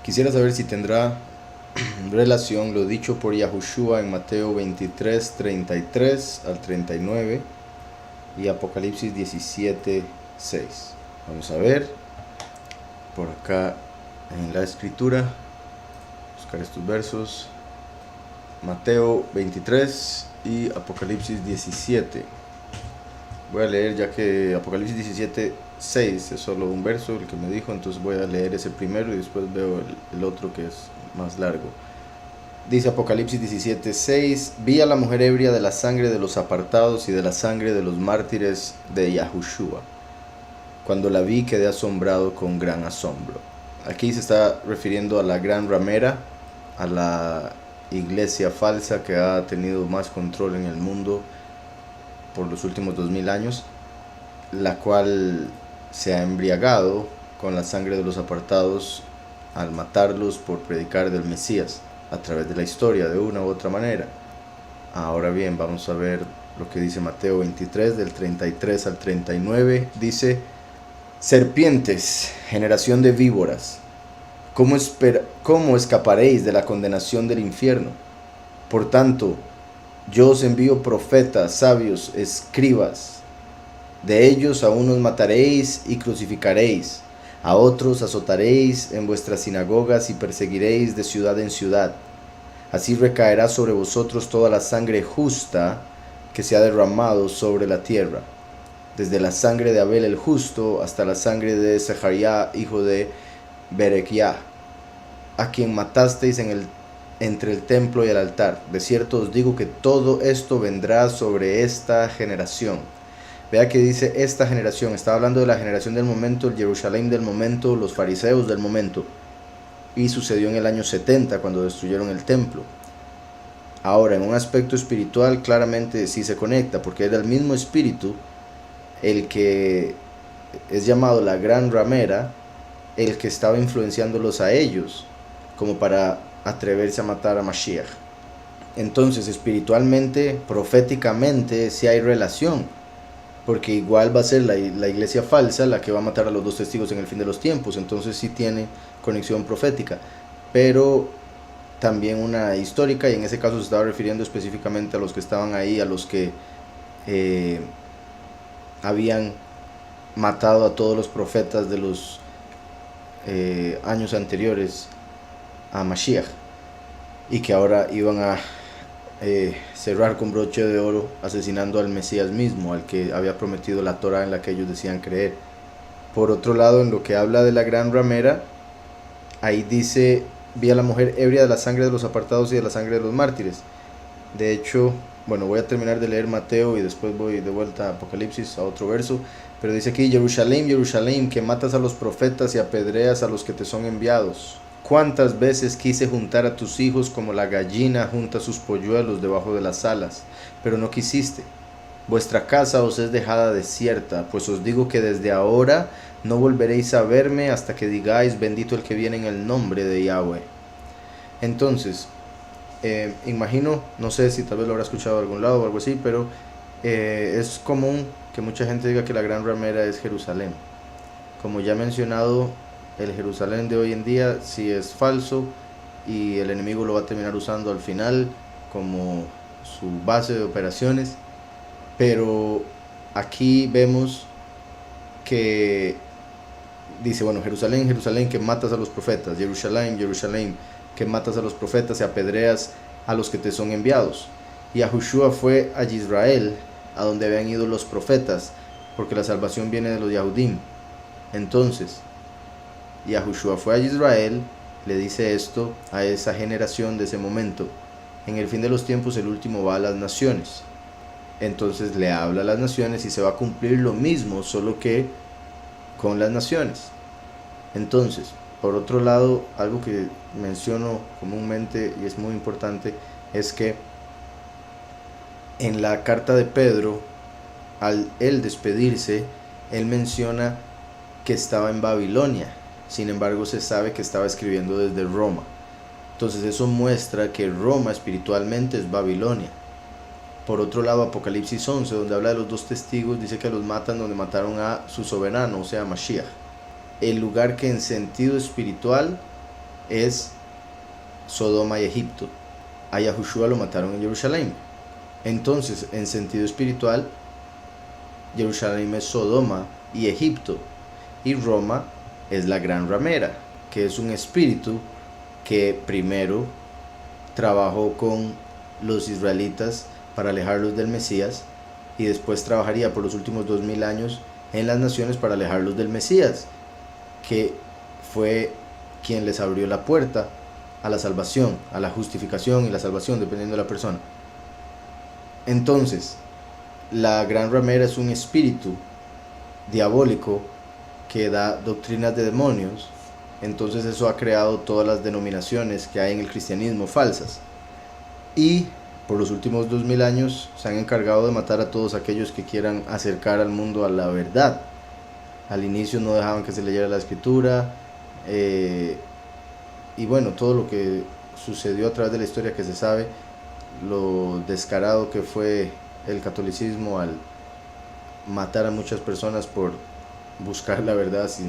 Quisiera saber si tendrá relación lo dicho por Yahushua en Mateo 23, 33 al 39 y Apocalipsis 17, 6. Vamos a ver por acá en la escritura, buscar estos versos. Mateo 23 y Apocalipsis 17. Voy a leer, ya que Apocalipsis 17, 6 es solo un verso el que me dijo, entonces voy a leer ese primero y después veo el otro que es más largo. Dice Apocalipsis 17, 6: Vi a la mujer ebria de la sangre de los apartados y de la sangre de los mártires de Yahushua. Cuando la vi quedé asombrado con gran asombro. Aquí se está refiriendo a la gran ramera, a la iglesia falsa que ha tenido más control en el mundo por los últimos 2000 años, la cual se ha embriagado con la sangre de los apartados al matarlos por predicar del Mesías a través de la historia de una u otra manera. Ahora bien, vamos a ver lo que dice Mateo 23 del 33 al 39. Dice: serpientes, generación de víboras, ¿cómo escaparéis de la condenación del infierno? Por tanto, yo os envío profetas, sabios, escribas. De ellos a unos mataréis y crucificaréis, a otros azotaréis en vuestras sinagogas y perseguiréis de ciudad en ciudad. Así recaerá sobre vosotros toda la sangre justa que se ha derramado sobre la tierra, desde la sangre de Abel el justo hasta la sangre de Zacarías hijo de Berequiah, a quien matasteis entre el templo y el altar. De cierto os digo que todo esto vendrá sobre esta generación. Vea que dice esta generación, está hablando de la generación del momento, el Jerusalén del momento, los fariseos del momento. Y sucedió en el año 70 cuando destruyeron el templo. Ahora, en un aspecto espiritual claramente sí se conecta, porque era el mismo espíritu el que es llamado la gran ramera, el que estaba influenciándolos a ellos como para atreverse a matar a Mashiach. Entonces, espiritualmente, proféticamente, sí hay relación, porque igual va a ser la iglesia falsa la que va a matar a los dos testigos en el fin de los tiempos. Entonces sí tiene conexión profética, pero también una histórica, y en ese caso se estaba refiriendo específicamente a los que estaban ahí, a los que habían matado a todos los profetas de los años anteriores a Mashiach, y que ahora iban a cerrar con broche de oro asesinando al Mesías mismo, al que había prometido la Torah en la que ellos decían creer. Por otro lado, en lo que habla de la gran ramera, ahí dice: vi a la mujer ebria de la sangre de los apartados y de la sangre de los mártires. De hecho, bueno, voy a terminar de leer Mateo y después voy de vuelta a Apocalipsis, a otro verso, pero dice aquí: Jerusalén, Jerusalén, que matas a los profetas y apedreas a los que te son enviados. ¿Cuántas veces quise juntar a tus hijos como la gallina junta sus polluelos debajo de las alas? Pero no quisiste. Vuestra casa os es dejada desierta, pues os digo que desde ahora no volveréis a verme hasta que digáis: bendito el que viene en el nombre de Yahweh. Entonces, imagino, no sé si tal vez lo habrá escuchado de algún lado o algo así, pero es común que mucha gente diga que la gran ramera es Jerusalén. Como ya he mencionado, el Jerusalén de hoy en día sí es falso, y el enemigo lo va a terminar usando al final como su base de operaciones. Pero aquí vemos que dice, bueno, Jerusalén, Jerusalén, que matas a los profetas, Jerusalén, Jerusalén, que matas a los profetas y apedreas a los que te son enviados. Y Yahushua fue a Israel, a donde habían ido los profetas, porque la salvación viene de los Yahudim. Entonces, Yahushua fue a Israel, le dice esto a esa generación de ese momento: en el fin de los tiempos el último va a las naciones. Entonces le habla a las naciones y se va a cumplir lo mismo, solo que con las naciones. Entonces, por otro lado, algo que menciono comúnmente y es muy importante es que en la carta de Pedro, al él despedirse, él menciona que estaba en Babilonia. Sin embargo, se sabe que estaba escribiendo desde Roma. Entonces eso muestra que Roma espiritualmente es Babilonia. Por otro lado, Apocalipsis 11, donde habla de los dos testigos, dice que los matan donde mataron a su soberano, o sea, Mashiach. El lugar que en sentido espiritual es Sodoma y Egipto. A Yahushua lo mataron en Jerusalén. Entonces, en sentido espiritual, Jerusalén es Sodoma y Egipto, y Roma es la gran ramera, que es un espíritu que primero trabajó con los israelitas para alejarlos del Mesías, y después trabajaría por los últimos 2000 años en las naciones para alejarlos del Mesías, que fue quien les abrió la puerta a la salvación, a la justificación y la salvación, dependiendo de la persona. Entonces, la gran ramera es un espíritu diabólico que da doctrinas de demonios. Entonces eso ha creado todas las denominaciones que hay en el cristianismo falsas, y por los últimos 2000 años se han encargado de matar a todos aquellos que quieran acercar al mundo a la verdad. Al inicio no dejaban que se leyera la escritura, y bueno, todo lo que sucedió a través de la historia que se sabe, lo descarado que fue el catolicismo al matar a muchas personas por buscar la verdad, así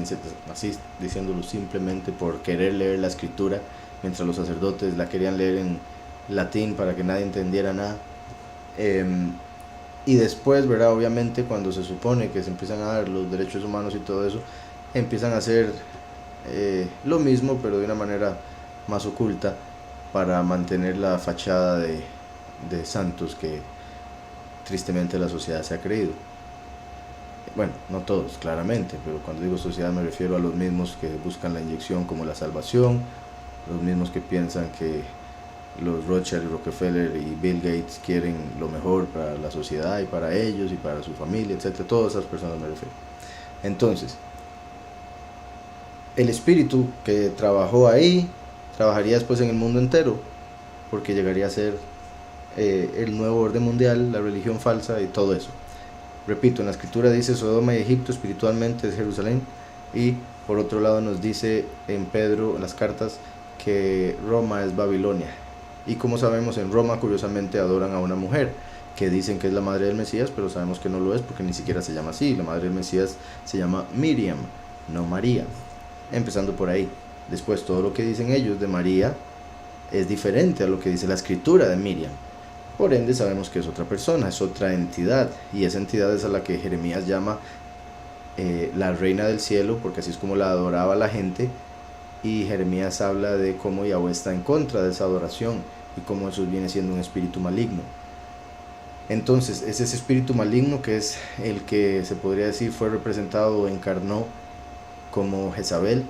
diciéndolo, simplemente por querer leer la escritura, mientras los sacerdotes la querían leer en latín para que nadie entendiera nada. Y después, ¿verdad? Obviamente, cuando se supone que se empiezan a dar los derechos humanos y todo eso, empiezan a hacer lo mismo, pero de una manera más oculta, para mantener la fachada de santos que tristemente la sociedad se ha creído. Bueno, no todos, claramente, pero cuando digo sociedad me refiero a los mismos que buscan la inyección como la salvación, los mismos que piensan que los Rothschild, Rockefeller y Bill Gates quieren lo mejor para la sociedad y para ellos y para su familia, etc. Todas esas personas me refiero. Entonces, el espíritu que trabajó ahí, trabajaría después en el mundo entero, porque llegaría a ser el nuevo orden mundial, la religión falsa y todo eso. Repito, en la escritura dice Sodoma y Egipto, espiritualmente es Jerusalén, y por otro lado nos dice en Pedro, en las cartas, que Roma es Babilonia. Y como sabemos, en Roma curiosamente adoran a una mujer que dicen que es la madre del Mesías, pero sabemos que no lo es porque ni siquiera se llama así. La madre del Mesías se llama Miriam, no María. Empezando por ahí. Después, todo lo que dicen ellos de María es diferente a lo que dice la escritura de Miriam. Por ende sabemos que es otra persona, es otra entidad, y esa entidad es a la que Jeremías llama la reina del cielo, porque así es como la adoraba la gente, y Jeremías habla de cómo Yahweh está en contra de esa adoración y cómo eso viene siendo un espíritu maligno. Entonces es ese espíritu maligno que es el que se podría decir fue representado o encarnó como Jezabel,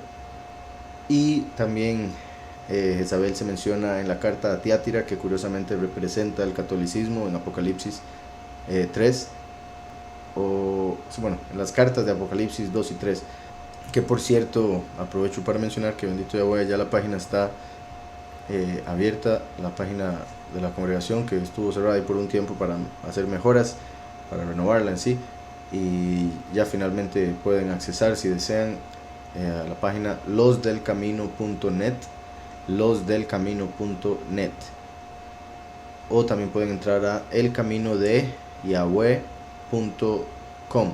y también Jezabel se menciona en la carta a Tiátira, que curiosamente representa el catolicismo en Apocalipsis 3, o bueno, en las cartas de Apocalipsis 2 y 3, que por cierto aprovecho para mencionar que bendito Yahweh, ya la página está abierta, la página de la congregación, que estuvo cerrada ahí por un tiempo para hacer mejoras, para renovarla en sí, y ya finalmente pueden accesar si desean a la página losdelcamino.net, o también pueden entrar a elcaminodeyahweh.com,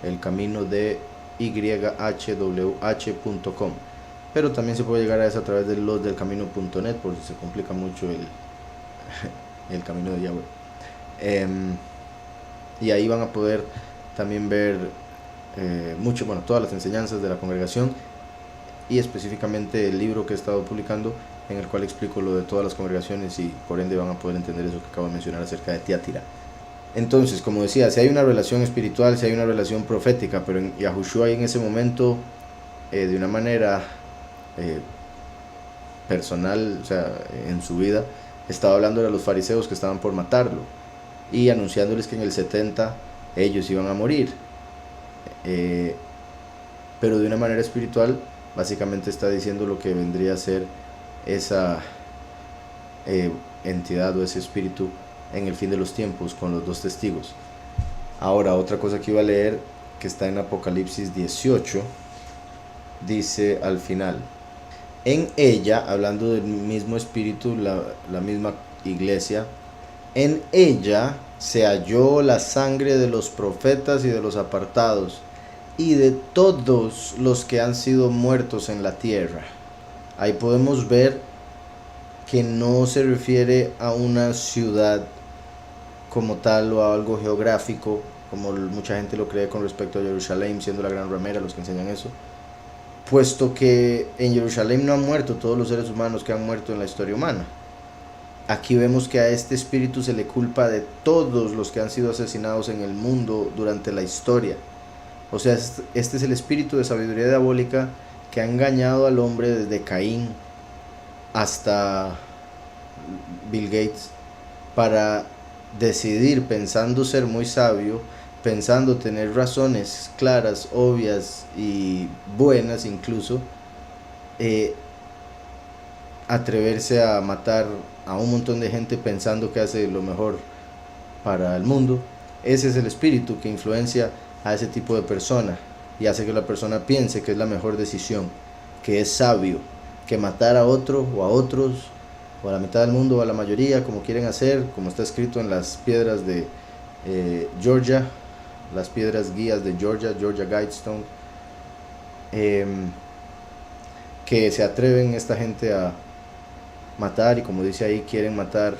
elcaminodeyhwh.com, pero también se puede llegar a eso a través de losdelcamino.net por si se complica mucho el camino de Yahweh. Y ahí van a poder también ver todas las enseñanzas de la congregación, y específicamente el libro que he estado publicando, en el cual explico lo de todas las congregaciones, y por ende van a poder entender eso que acabo de mencionar acerca de Tiátira. Entonces, como decía, si hay una relación espiritual, si hay una relación profética, pero en Yahushua en ese momento, de una manera personal, o sea, en su vida, estaba hablando a los fariseos que estaban por matarlo, y anunciándoles que en el 70 ellos iban a morir. Pero de una manera espiritual, básicamente está diciendo lo que vendría a ser esa entidad o ese espíritu en el fin de los tiempos, con los dos testigos. Ahora, otra cosa que iba a leer, que está en Apocalipsis 18, dice al final: en ella, hablando del mismo espíritu, la misma iglesia, en ella se halló la sangre de los profetas y de los apartados, y de todos los que han sido muertos en la tierra. Ahí podemos ver que no se refiere a una ciudad como tal o a algo geográfico, como mucha gente lo cree con respecto a Jerusalén, siendo la gran ramera los que enseñan eso, puesto que en Jerusalén no han muerto todos los seres humanos que han muerto en la historia humana. Aquí vemos que a este espíritu se le culpa de todos los que han sido asesinados en el mundo durante la historia. O sea, este es el espíritu de sabiduría diabólica que ha engañado al hombre desde Caín hasta Bill Gates para decidir, pensando ser muy sabio, pensando tener razones claras, obvias y buenas incluso, atreverse a matar a un montón de gente pensando que hace lo mejor para el mundo. Ese es el espíritu que influencia a ese tipo de persona y hace que la persona piense que es la mejor decisión, que es sabio, que matar a otro o a otros o a la mitad del mundo o a la mayoría, como quieren hacer, como está escrito en las piedras de Georgia, las piedras guías de Georgia Guidestone, que se atreven esta gente a matar, y como dice ahí, quieren matar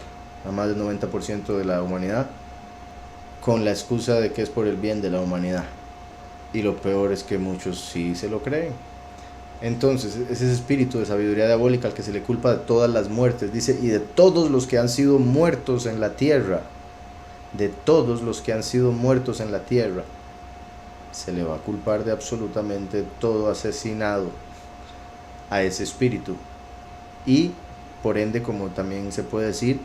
a más del 90% de la humanidad con la excusa de que es por el bien de la humanidad. Y lo peor es que muchos sí se lo creen. Entonces, es ese espíritu de sabiduría diabólica al que se le culpa de todas las muertes. Dice, y de todos los que han sido muertos en la tierra, de todos los que han sido muertos en la tierra, se le va a culpar de absolutamente todo asesinado a ese espíritu. Y por ende, como también se puede decir,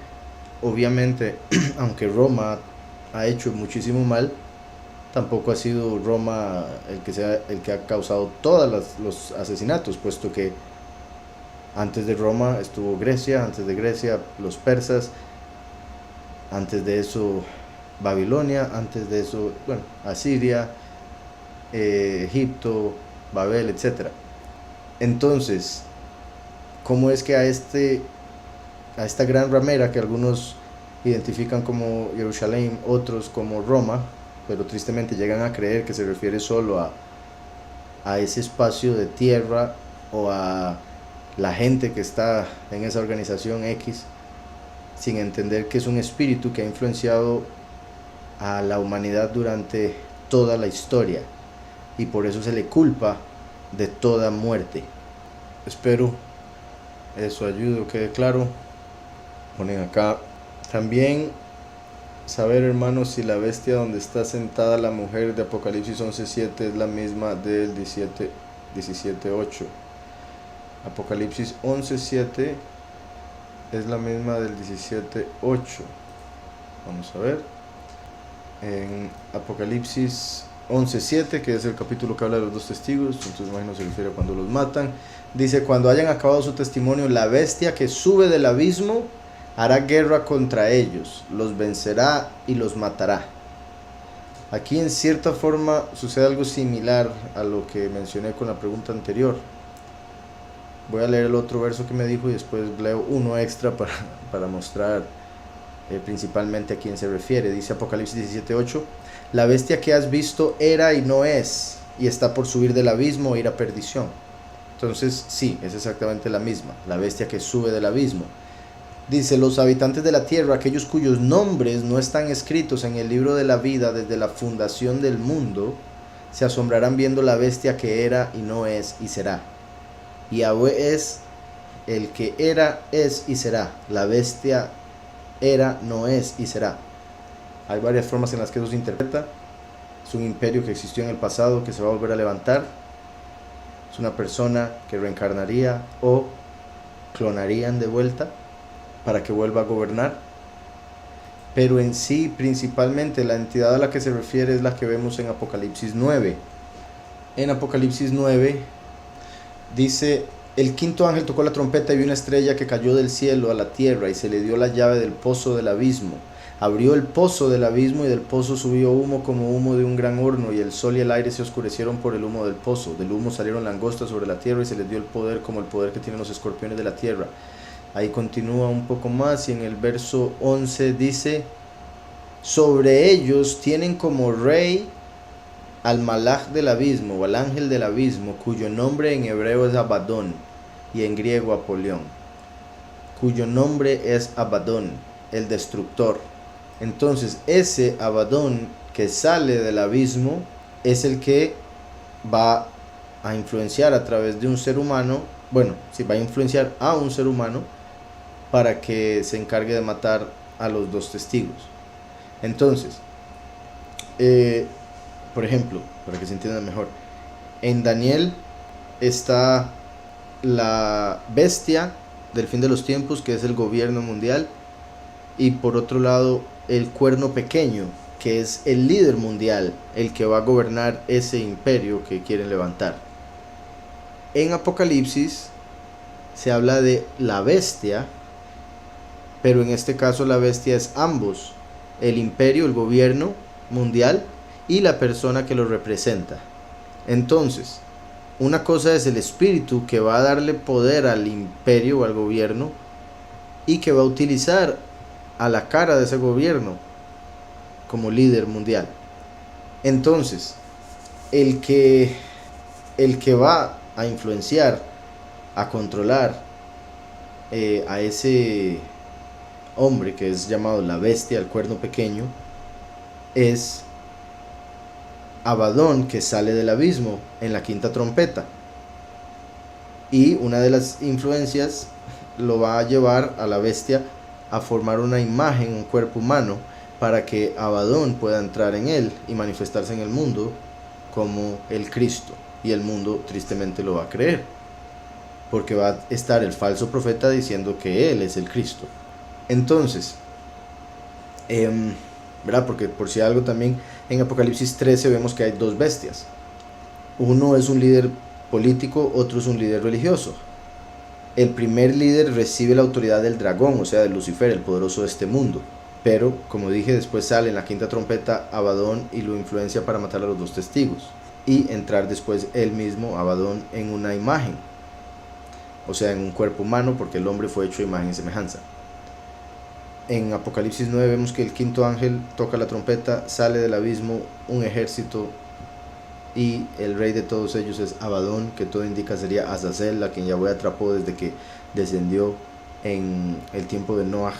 obviamente, aunque Roma ha hecho muchísimo mal, tampoco ha sido Roma el que ha causado todos los asesinatos, puesto que antes de Roma estuvo Grecia, antes de Grecia los persas, antes de eso Babilonia, antes de eso, bueno, Asiria, Egipto, Babel, etc. Entonces, ¿cómo es que a esta gran ramera que algunos identifican como Jerusalén, otros como Roma, pero tristemente llegan a creer que se refiere solo a ese espacio de tierra o a la gente que está en esa organización X, sin entender que es un espíritu que ha influenciado a la humanidad durante toda la historia, y por eso se le culpa de toda muerte. Espero eso ayude o quede claro. Ponen acá también saber, hermanos, si la bestia donde está sentada la mujer de Apocalipsis 11:7 es la misma del 17:8. Apocalipsis 11:7 es la misma del 17:8. Vamos a ver. En Apocalipsis 11:7, que es el capítulo que habla de los dos testigos, entonces imagino se refiere a cuando los matan. Dice, cuando hayan acabado su testimonio, la bestia que sube del abismo hará guerra contra ellos, los vencerá y los matará. Aquí en cierta forma sucede algo similar a lo que mencioné con la pregunta anterior. Voy a leer el otro verso que me dijo y después leo uno extra para mostrar principalmente a quién se refiere. Dice Apocalipsis 17:8, la bestia que has visto era y no es, y está por subir del abismo e ir a perdición. Entonces sí, es exactamente la misma, la bestia que sube del abismo. Dice, los habitantes de la tierra, aquellos cuyos nombres no están escritos en el libro de la vida desde la fundación del mundo, se asombrarán viendo la bestia que era y no es y será. Yahweh es el que era, es y será. La bestia era, no es y será. Hay varias formas en las que eso se interpreta. Es un imperio que existió en el pasado, que se va a volver a levantar. Es una persona que reencarnaría o clonarían de vuelta para que vuelva a gobernar. Pero en sí, principalmente, la entidad a la que se refiere es la que vemos en Apocalipsis 9. En Apocalipsis 9 dice, el quinto ángel tocó la trompeta y vio una estrella que cayó del cielo a la tierra, y se le dio la llave del pozo del abismo. Abrió el pozo del abismo, y del pozo subió humo como humo de un gran horno, y el sol y el aire se oscurecieron por el humo del pozo. Del humo salieron langostas sobre la tierra, y se les dio el poder como el poder que tienen los escorpiones de la tierra. Ahí continúa un poco más, y en el verso 11 dice, sobre ellos tienen como rey al malaj del abismo, o al ángel del abismo, cuyo nombre en hebreo es Abadón, y en griego Apolión, cuyo nombre es Abadón, el destructor. Entonces ese Abadón que sale del abismo es el que va a influenciar a través de un ser humano, bueno, sí, va a influenciar a un ser humano para que se encargue de matar a los dos testigos. Entonces, por ejemplo, para que se entienda mejor, en Daniel está la bestia del fin de los tiempos, que es el gobierno mundial, y por otro lado el cuerno pequeño, que es el líder mundial, el que va a gobernar ese imperio que quieren levantar. En Apocalipsis se habla de la bestia, pero en este caso la bestia es ambos, el imperio, el gobierno mundial y la persona que lo representa. Entonces, una cosa es el espíritu que va a darle poder al imperio o al gobierno y que va a utilizar a la cara de ese gobierno como líder mundial. Entonces, el que va a influenciar, a controlar a ese hombre que es llamado la bestia, el cuerno pequeño, es Abadón, que sale del abismo en la quinta trompeta, y una de las influencias lo va a llevar a la bestia a formar una imagen, un cuerpo humano, para que Abadón pueda entrar en él y manifestarse en el mundo como el Cristo, y el mundo tristemente lo va a creer, porque va a estar el falso profeta diciendo que él es el Cristo. Entonces, ¿verdad? Porque por si algo, también en Apocalipsis 13 vemos que hay dos bestias. Uno es un líder político, otro es un líder religioso. El primer líder recibe la autoridad del dragón, o sea, de Lucifer, el poderoso de este mundo. Pero, como dije, después sale en la quinta trompeta Abadón y lo influencia para matar a los dos testigos. Y entrar después él mismo, Abadón, en una imagen. O sea, en un cuerpo humano, porque el hombre fue hecho a imagen y semejanza. En Apocalipsis 9 vemos que el quinto ángel toca la trompeta, sale del abismo un ejército, y el rey de todos ellos es Abadón, que todo indica sería Azazel, a quien Yahweh atrapó desde que descendió en el tiempo de Noah,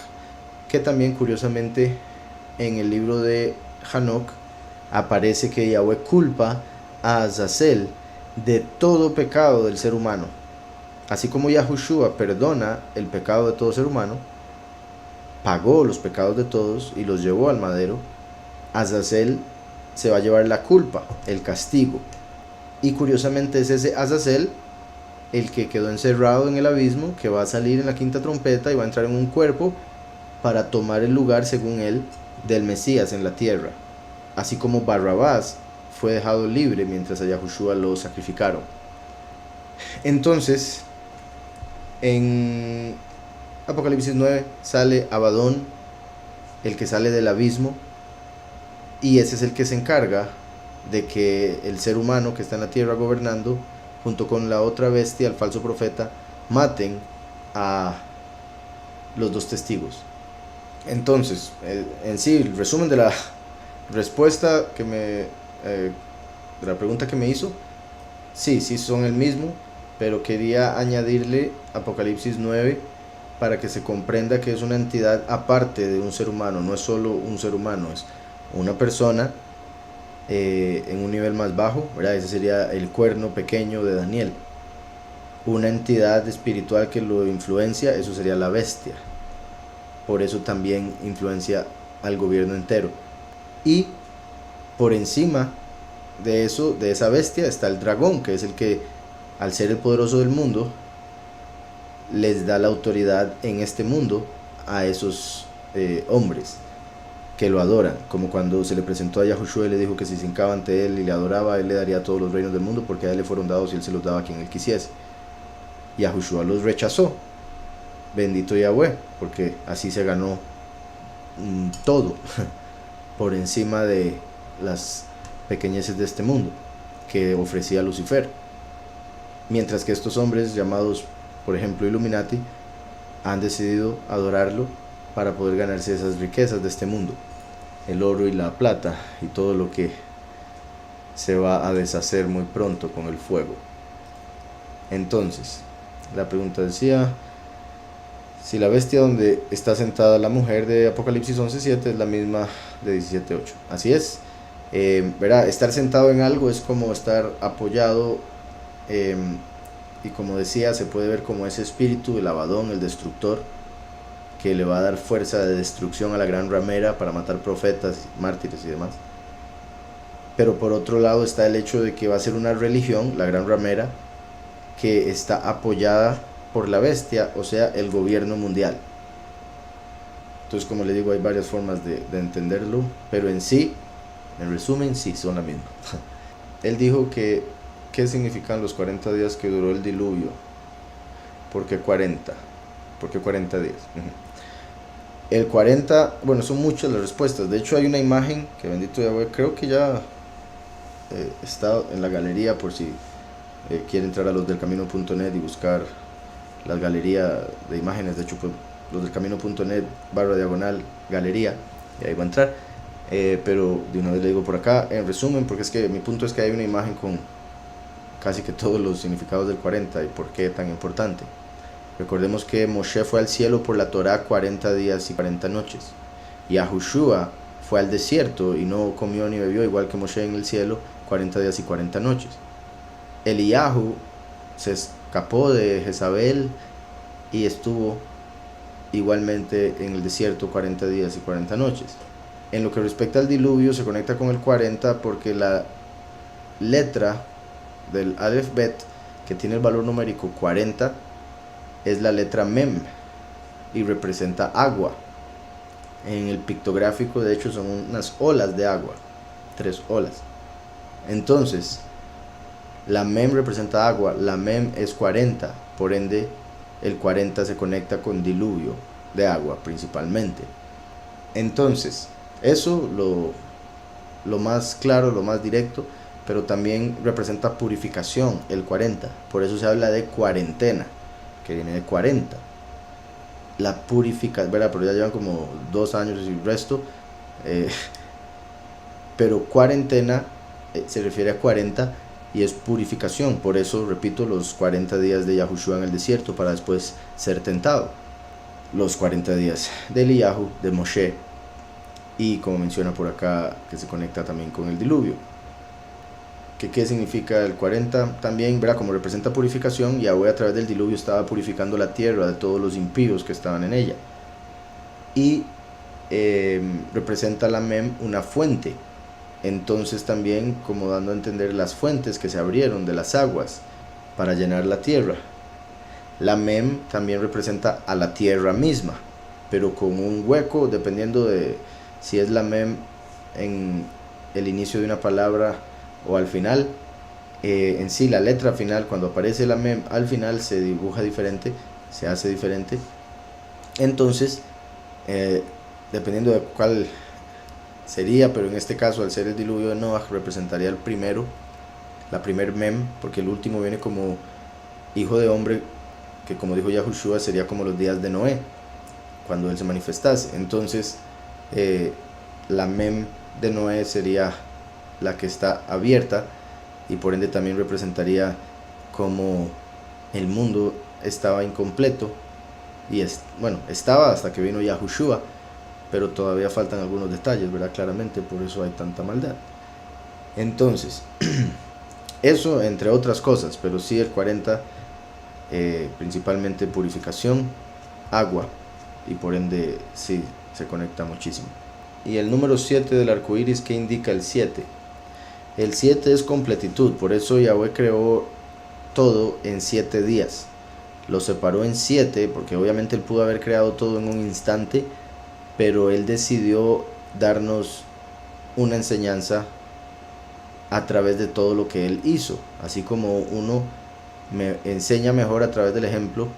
que también curiosamente en el libro de Hanoc aparece que Yahweh culpa a Azazel de todo pecado del ser humano. Así como Yahushua perdona el pecado de todo ser humano, pagó los pecados de todos y los llevó al madero, Azazel se va a llevar la culpa, el castigo. Y curiosamente es ese Azazel el que quedó encerrado en el abismo, que va a salir en la quinta trompeta y va a entrar en un cuerpo para tomar el lugar, según él, del Mesías en la tierra. Así como Barrabás fue dejado libre mientras a Yahushua lo sacrificaron. Entonces, en Apocalipsis 9 sale Abadón, el que sale del abismo, y ese es el que se encarga de que el ser humano que está en la tierra gobernando, junto con la otra bestia, el falso profeta, maten a los dos testigos. Entonces, en sí, el resumen de la respuesta de la pregunta que me hizo, sí son el mismo, pero quería añadirle Apocalipsis 9 para que se comprenda que es una entidad aparte de un ser humano. No es solo un ser humano, es una persona en un nivel más bajo, ¿verdad? Ese sería el cuerno pequeño de Daniel. Una entidad espiritual que lo influencia, eso sería la bestia. Por eso también influencia al gobierno entero. Y por encima de eso, de esa bestia, está el dragón, que es el que, al ser el poderoso del mundo, les da la autoridad en este mundo a esos hombres que lo adoran, como cuando se le presentó a Yahushua y le dijo que si se hincaba ante él y le adoraba, él le daría todos los reinos del mundo, porque a él le fueron dados y él se los daba a quien él quisiese. Yahushua los rechazó, bendito Yahweh, porque así se ganó todo por encima de las pequeñeces de este mundo que ofrecía Lucifer. Mientras que estos hombres, llamados por ejemplo Illuminati, han decidido adorarlo para poder ganarse esas riquezas de este mundo, el oro y la plata y todo lo que se va a deshacer muy pronto con el fuego. Entonces, La pregunta decía, si la bestia donde está sentada la mujer de Apocalipsis 11:7 es la misma de 17:8. Así es. ¿Verdad? Estar sentado en algo es como estar apoyado, y como decía, se puede ver como ese espíritu, el Abadón, el destructor, que le va a dar fuerza de destrucción a la gran ramera para matar profetas, mártires y demás. Pero por otro lado está el hecho de que va a ser una religión, la gran ramera, que está apoyada por la bestia, o sea, el gobierno mundial. Entonces, como les digo, hay varias formas de entenderlo, pero en sí, en resumen, sí, son la misma. Él dijo que, ¿qué significan los 40 días que duró el diluvio? ¿Por qué 40? ¿Por qué 40 días? El 40, bueno, son muchas las respuestas. De hecho, hay una imagen que, bendito Yahweh, creo que ya está en la galería por si quiere entrar a losdelcamino.net y buscar la galería de imágenes. De hecho, pues, losdelcamino.net/galería, y ahí va a entrar. Pero de una vez le digo por acá, en resumen, porque es que mi punto es que hay una imagen con casi que todos los significados del 40 y por qué tan importante. Recordemos que Moshe fue al cielo por la Torá 40 días y 40 noches. Y Yahushua fue al desierto y no comió ni bebió, igual que Moshe en el cielo, 40 días y 40 noches. Eliyahu se escapó de Jezabel y estuvo igualmente en el desierto 40 días y 40 noches. En lo que respecta al diluvio, se conecta con el 40 porque la letra del Aleph Bet, que tiene el valor numérico 40, es la letra Mem y representa agua. En el pictográfico, de hecho, son unas olas de agua, 3 olas. Entonces, la Mem representa agua, la Mem es 40, por ende, el 40 se conecta con diluvio de agua principalmente. Entonces, eso lo más claro, lo más directo, pero también representa purificación, el 40. Por eso se habla de cuarentena, que viene de 40. La purificación, ¿verdad? Pero ya llevan como 2 años y resto. Pero cuarentena se refiere a 40 y es purificación. Por eso, repito, los 40 días de Yahushua en el desierto para después ser tentado. Los 40 días de Eliyahu, de Moshe, y como menciona por acá, que se conecta también con el diluvio. ¿Qué significa el 40? También, ¿verdad? Como representa purificación, Yahweh a través del diluvio estaba purificando la tierra de todos los impíos que estaban en ella. Y representa la Mem una fuente. Entonces también como dando a entender las fuentes que se abrieron de las aguas para llenar la tierra. La Mem también representa a la tierra misma, pero con un hueco dependiendo de si es la Mem en el inicio de una palabra o al final. En sí, la letra final, cuando aparece la Mem al final, se dibuja diferente, se hace diferente. Entonces, dependiendo de cuál sería, pero en este caso, al ser el diluvio de Noah, representaría el primero, la primer Mem, porque el último viene como hijo de hombre, que como dijo Yahushua, sería como los días de Noé, cuando él se manifestase. Entonces, la Mem de Noé sería la que está abierta, y por ende también representaría como el mundo estaba incompleto, y estaba hasta que vino Yahushua, pero todavía faltan algunos detalles, ¿verdad? Claramente, por eso hay tanta maldad. Entonces, eso entre otras cosas, pero sí el 40, principalmente purificación, agua, y por ende sí se conecta muchísimo. Y el número 7 del arco iris, ¿qué indica el 7? El 7 es completitud, por eso Yahweh creó todo en 7 días. Lo separó en 7, porque obviamente él pudo haber creado todo en un instante, pero él decidió darnos una enseñanza a través de todo lo que él hizo. Así como uno me enseña mejor a través del ejemplo,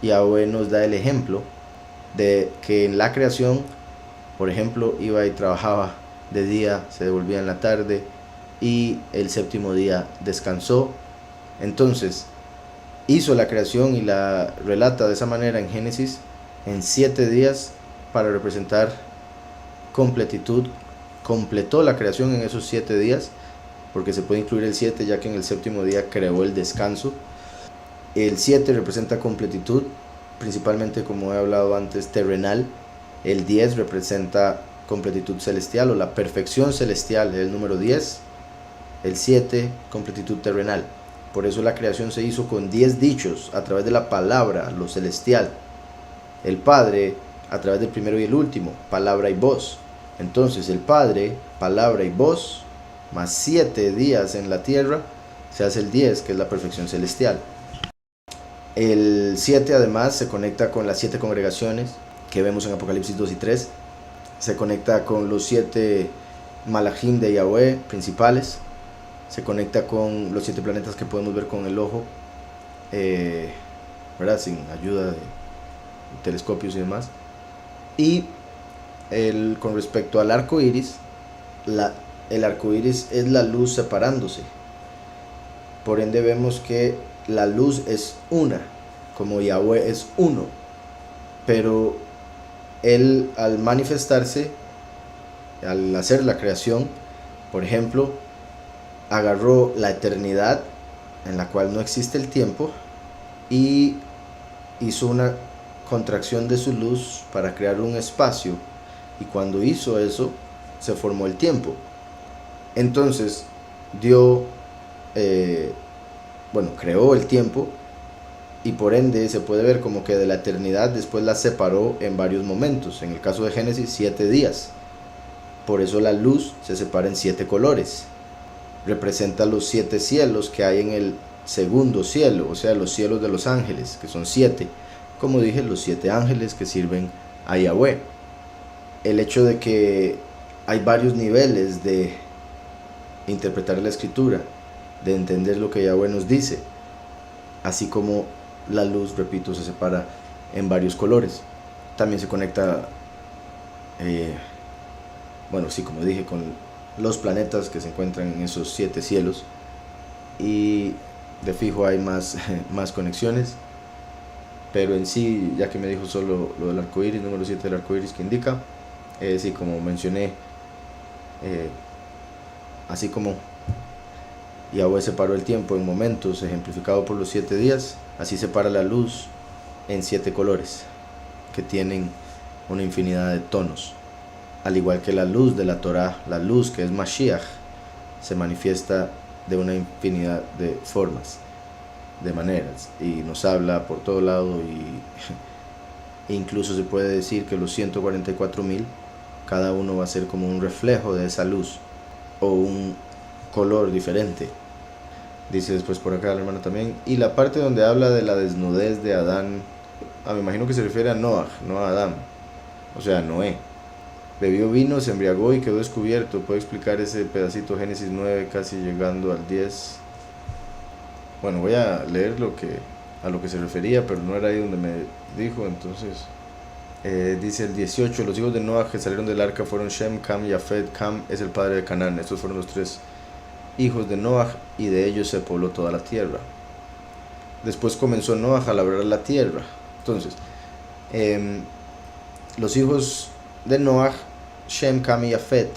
Yahweh nos da el ejemplo de que en la creación, por ejemplo, iba y trabajaba de día, se devolvía en la tarde, y el séptimo día descansó. Entonces hizo la creación y la relata de esa manera en Génesis en 7 días para representar completitud. Completó la creación en esos 7 días, porque se puede incluir el 7 ya que en el séptimo día creó el descanso. El 7 representa completitud, principalmente, como he hablado antes, terrenal. El 10 representa completitud celestial o la perfección celestial, el número 10. El 7, completitud terrenal. Por eso la creación se hizo con 10 dichos a través de la palabra, lo celestial. El Padre a través del primero y el último, palabra y voz. Entonces el Padre, palabra y voz, más 7 días en la tierra, se hace el 10, que es la perfección celestial. El 7 además se conecta con las 7 congregaciones que vemos en Apocalipsis 2 y 3. Se conecta con los 7 malachim de Yahweh principales. Se conecta con los 7 planetas que podemos ver con el ojo, ¿verdad? Sin ayuda de telescopios y demás. Y con respecto al arco iris, el arco iris es la luz separándose. Por ende vemos que la luz es una, como Yahweh es uno. Pero él, al manifestarse, al hacer la creación, por ejemplo, agarró la eternidad, en la cual no existe el tiempo, y hizo una contracción de su luz para crear un espacio, y cuando hizo eso se formó el tiempo. Entonces creó el tiempo, y por ende se puede ver como que de la eternidad después la separó en varios momentos. En el caso de Génesis, 7 días. Por eso la luz se separa en 7 colores. Representa los 7 cielos que hay en el segundo cielo, o sea, los cielos de los ángeles, que son 7. Como dije, los 7 ángeles que sirven a Yahweh. El hecho de que hay varios niveles de interpretar la escritura, de entender lo que Yahweh nos dice, así como la luz, repito, se separa en varios colores. También se conecta, como dije, con los planetas que se encuentran en esos 7 cielos, y de fijo hay más conexiones, pero en sí, ya que me dijo solo lo del arco iris, número 7 del arco iris, que indica, sí, como mencioné, así como Yahweh separó el tiempo en momentos, ejemplificado por los 7 días, así separa la luz en 7 colores, que tienen una infinidad de tonos. Al igual que la luz de la Torah, la luz que es Mashiach, se manifiesta de una infinidad de formas, de maneras, y nos habla por todo lado, y incluso se puede decir que los 144,000, cada uno va a ser como un reflejo de esa luz, o un color diferente. Dice después por acá la hermana también, y la parte donde habla de la desnudez de Adán, me imagino que se refiere a Noah, no a Adán, o sea, a Noé. Bebió vino, se embriagó y quedó descubierto. ¿Puede explicar ese pedacito? Génesis 9, casi llegando al 10. Bueno, voy a leer a lo que se refería, pero no era ahí donde me dijo. Entonces, dice el 18, los hijos de Noah que salieron del arca fueron Shem, Cam y Yafet. Cam es el padre de Canaán. Estos fueron los 3 hijos de Noah, y de ellos se pobló toda la tierra. Después comenzó Noah a labrar la tierra. Entonces, los hijos de Noah, Shem, Cam y Yafet,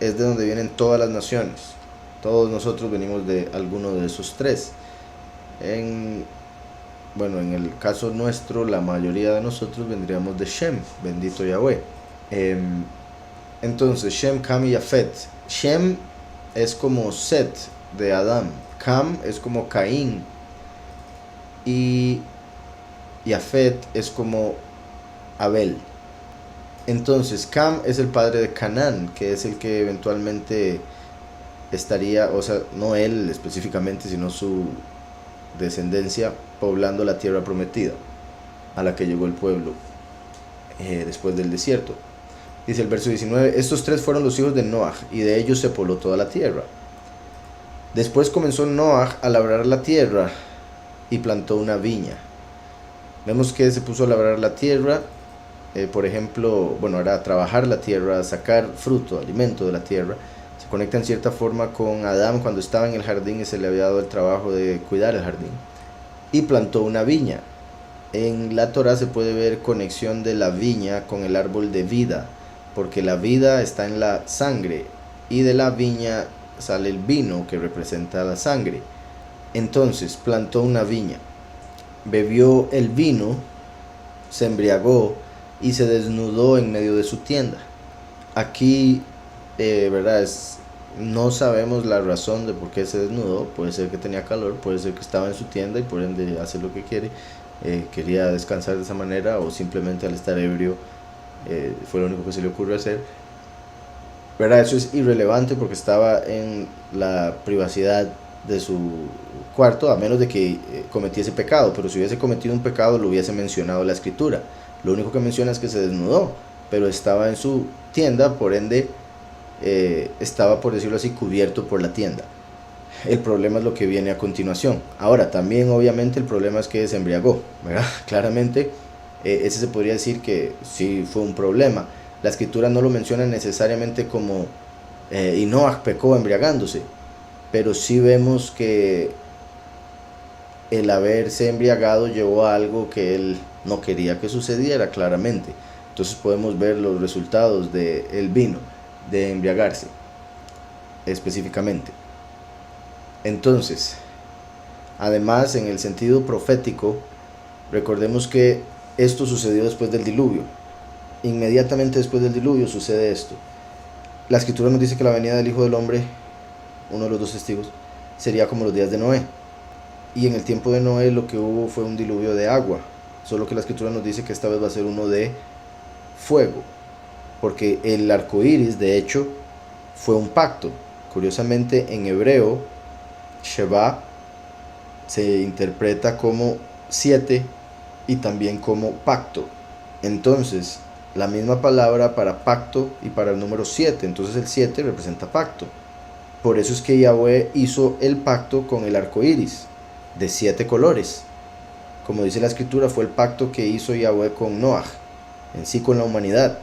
es de donde vienen todas las naciones. Todos nosotros venimos de alguno de esos 3. En el caso nuestro, la mayoría de nosotros vendríamos de Shem, bendito Yahweh. Entonces, Shem, Cam y Yafet. Shem es como Set de Adán. Cam es como Caín. Y Yafet es como Abel. Entonces, Cam es el padre de Canaán, que es el que eventualmente estaría, o sea, no él específicamente, sino su descendencia, poblando la tierra prometida, a la que llegó el pueblo después del desierto. Dice el verso 19, estos 3 fueron los hijos de Noah, y de ellos se pobló toda la tierra. Después comenzó Noah a labrar la tierra, y plantó una viña. Vemos que se puso a labrar la tierra, por ejemplo, era trabajar la tierra, sacar fruto, alimento de la tierra. Se conecta en cierta forma con Adán cuando estaba en el jardín y se le había dado el trabajo de cuidar el jardín. Y plantó una viña. En la Torah se puede ver conexión de la viña con el árbol de vida, porque la vida está en la sangre, y de la viña sale el vino que representa la sangre. Entonces plantó una viña. bebió el vino, se embriagó y se desnudó en medio de su tienda. Aquí, ¿verdad? No sabemos la razón de por qué se desnudó. Puede ser que tenía calor, puede ser que estaba en su tienda y por ende hace lo que quiere. Quería descansar de esa manera, o simplemente al estar ebrio fue lo único que se le ocurrió hacer. ¿Verdad? Eso es irrelevante porque estaba en la privacidad de su cuarto, a menos de que cometiese pecado. Pero si hubiese cometido un pecado, lo hubiese mencionado la escritura. Lo único que menciona es que se desnudó, pero estaba en su tienda, por ende estaba, por decirlo así, cubierto por la tienda. El problema es lo que viene a continuación. Ahora, también obviamente el problema es que se embriagó, ¿verdad? Claramente, ese se podría decir que sí fue un problema. La escritura no lo menciona necesariamente como y Noah pecó embriagándose, pero sí vemos que el haberse embriagado llevó a algo que él no quería que sucediera, claramente. Entonces podemos ver los resultados del vino, de embriagarse específicamente. Entonces, además, en el sentido profético, recordemos que esto sucedió después del diluvio. Inmediatamente después del diluvio sucede esto. La escritura nos dice que la venida del Hijo del Hombre, uno de los dos testigos, sería como los días de Noé. Y en el tiempo de Noé lo que hubo fue un diluvio de agua. Solo que la escritura nos dice que esta vez va a ser uno de fuego. Porque el arco iris, de hecho, fue un pacto. Curiosamente, en hebreo, Sheva se interpreta como 7 y también como pacto. Entonces, la misma palabra para pacto y para el número 7. Entonces el 7 representa pacto. Por eso es que Yahweh hizo el pacto con el arco iris de 7 colores. Como dice la escritura, fue el pacto que hizo Yahweh con Noah, en sí con la humanidad.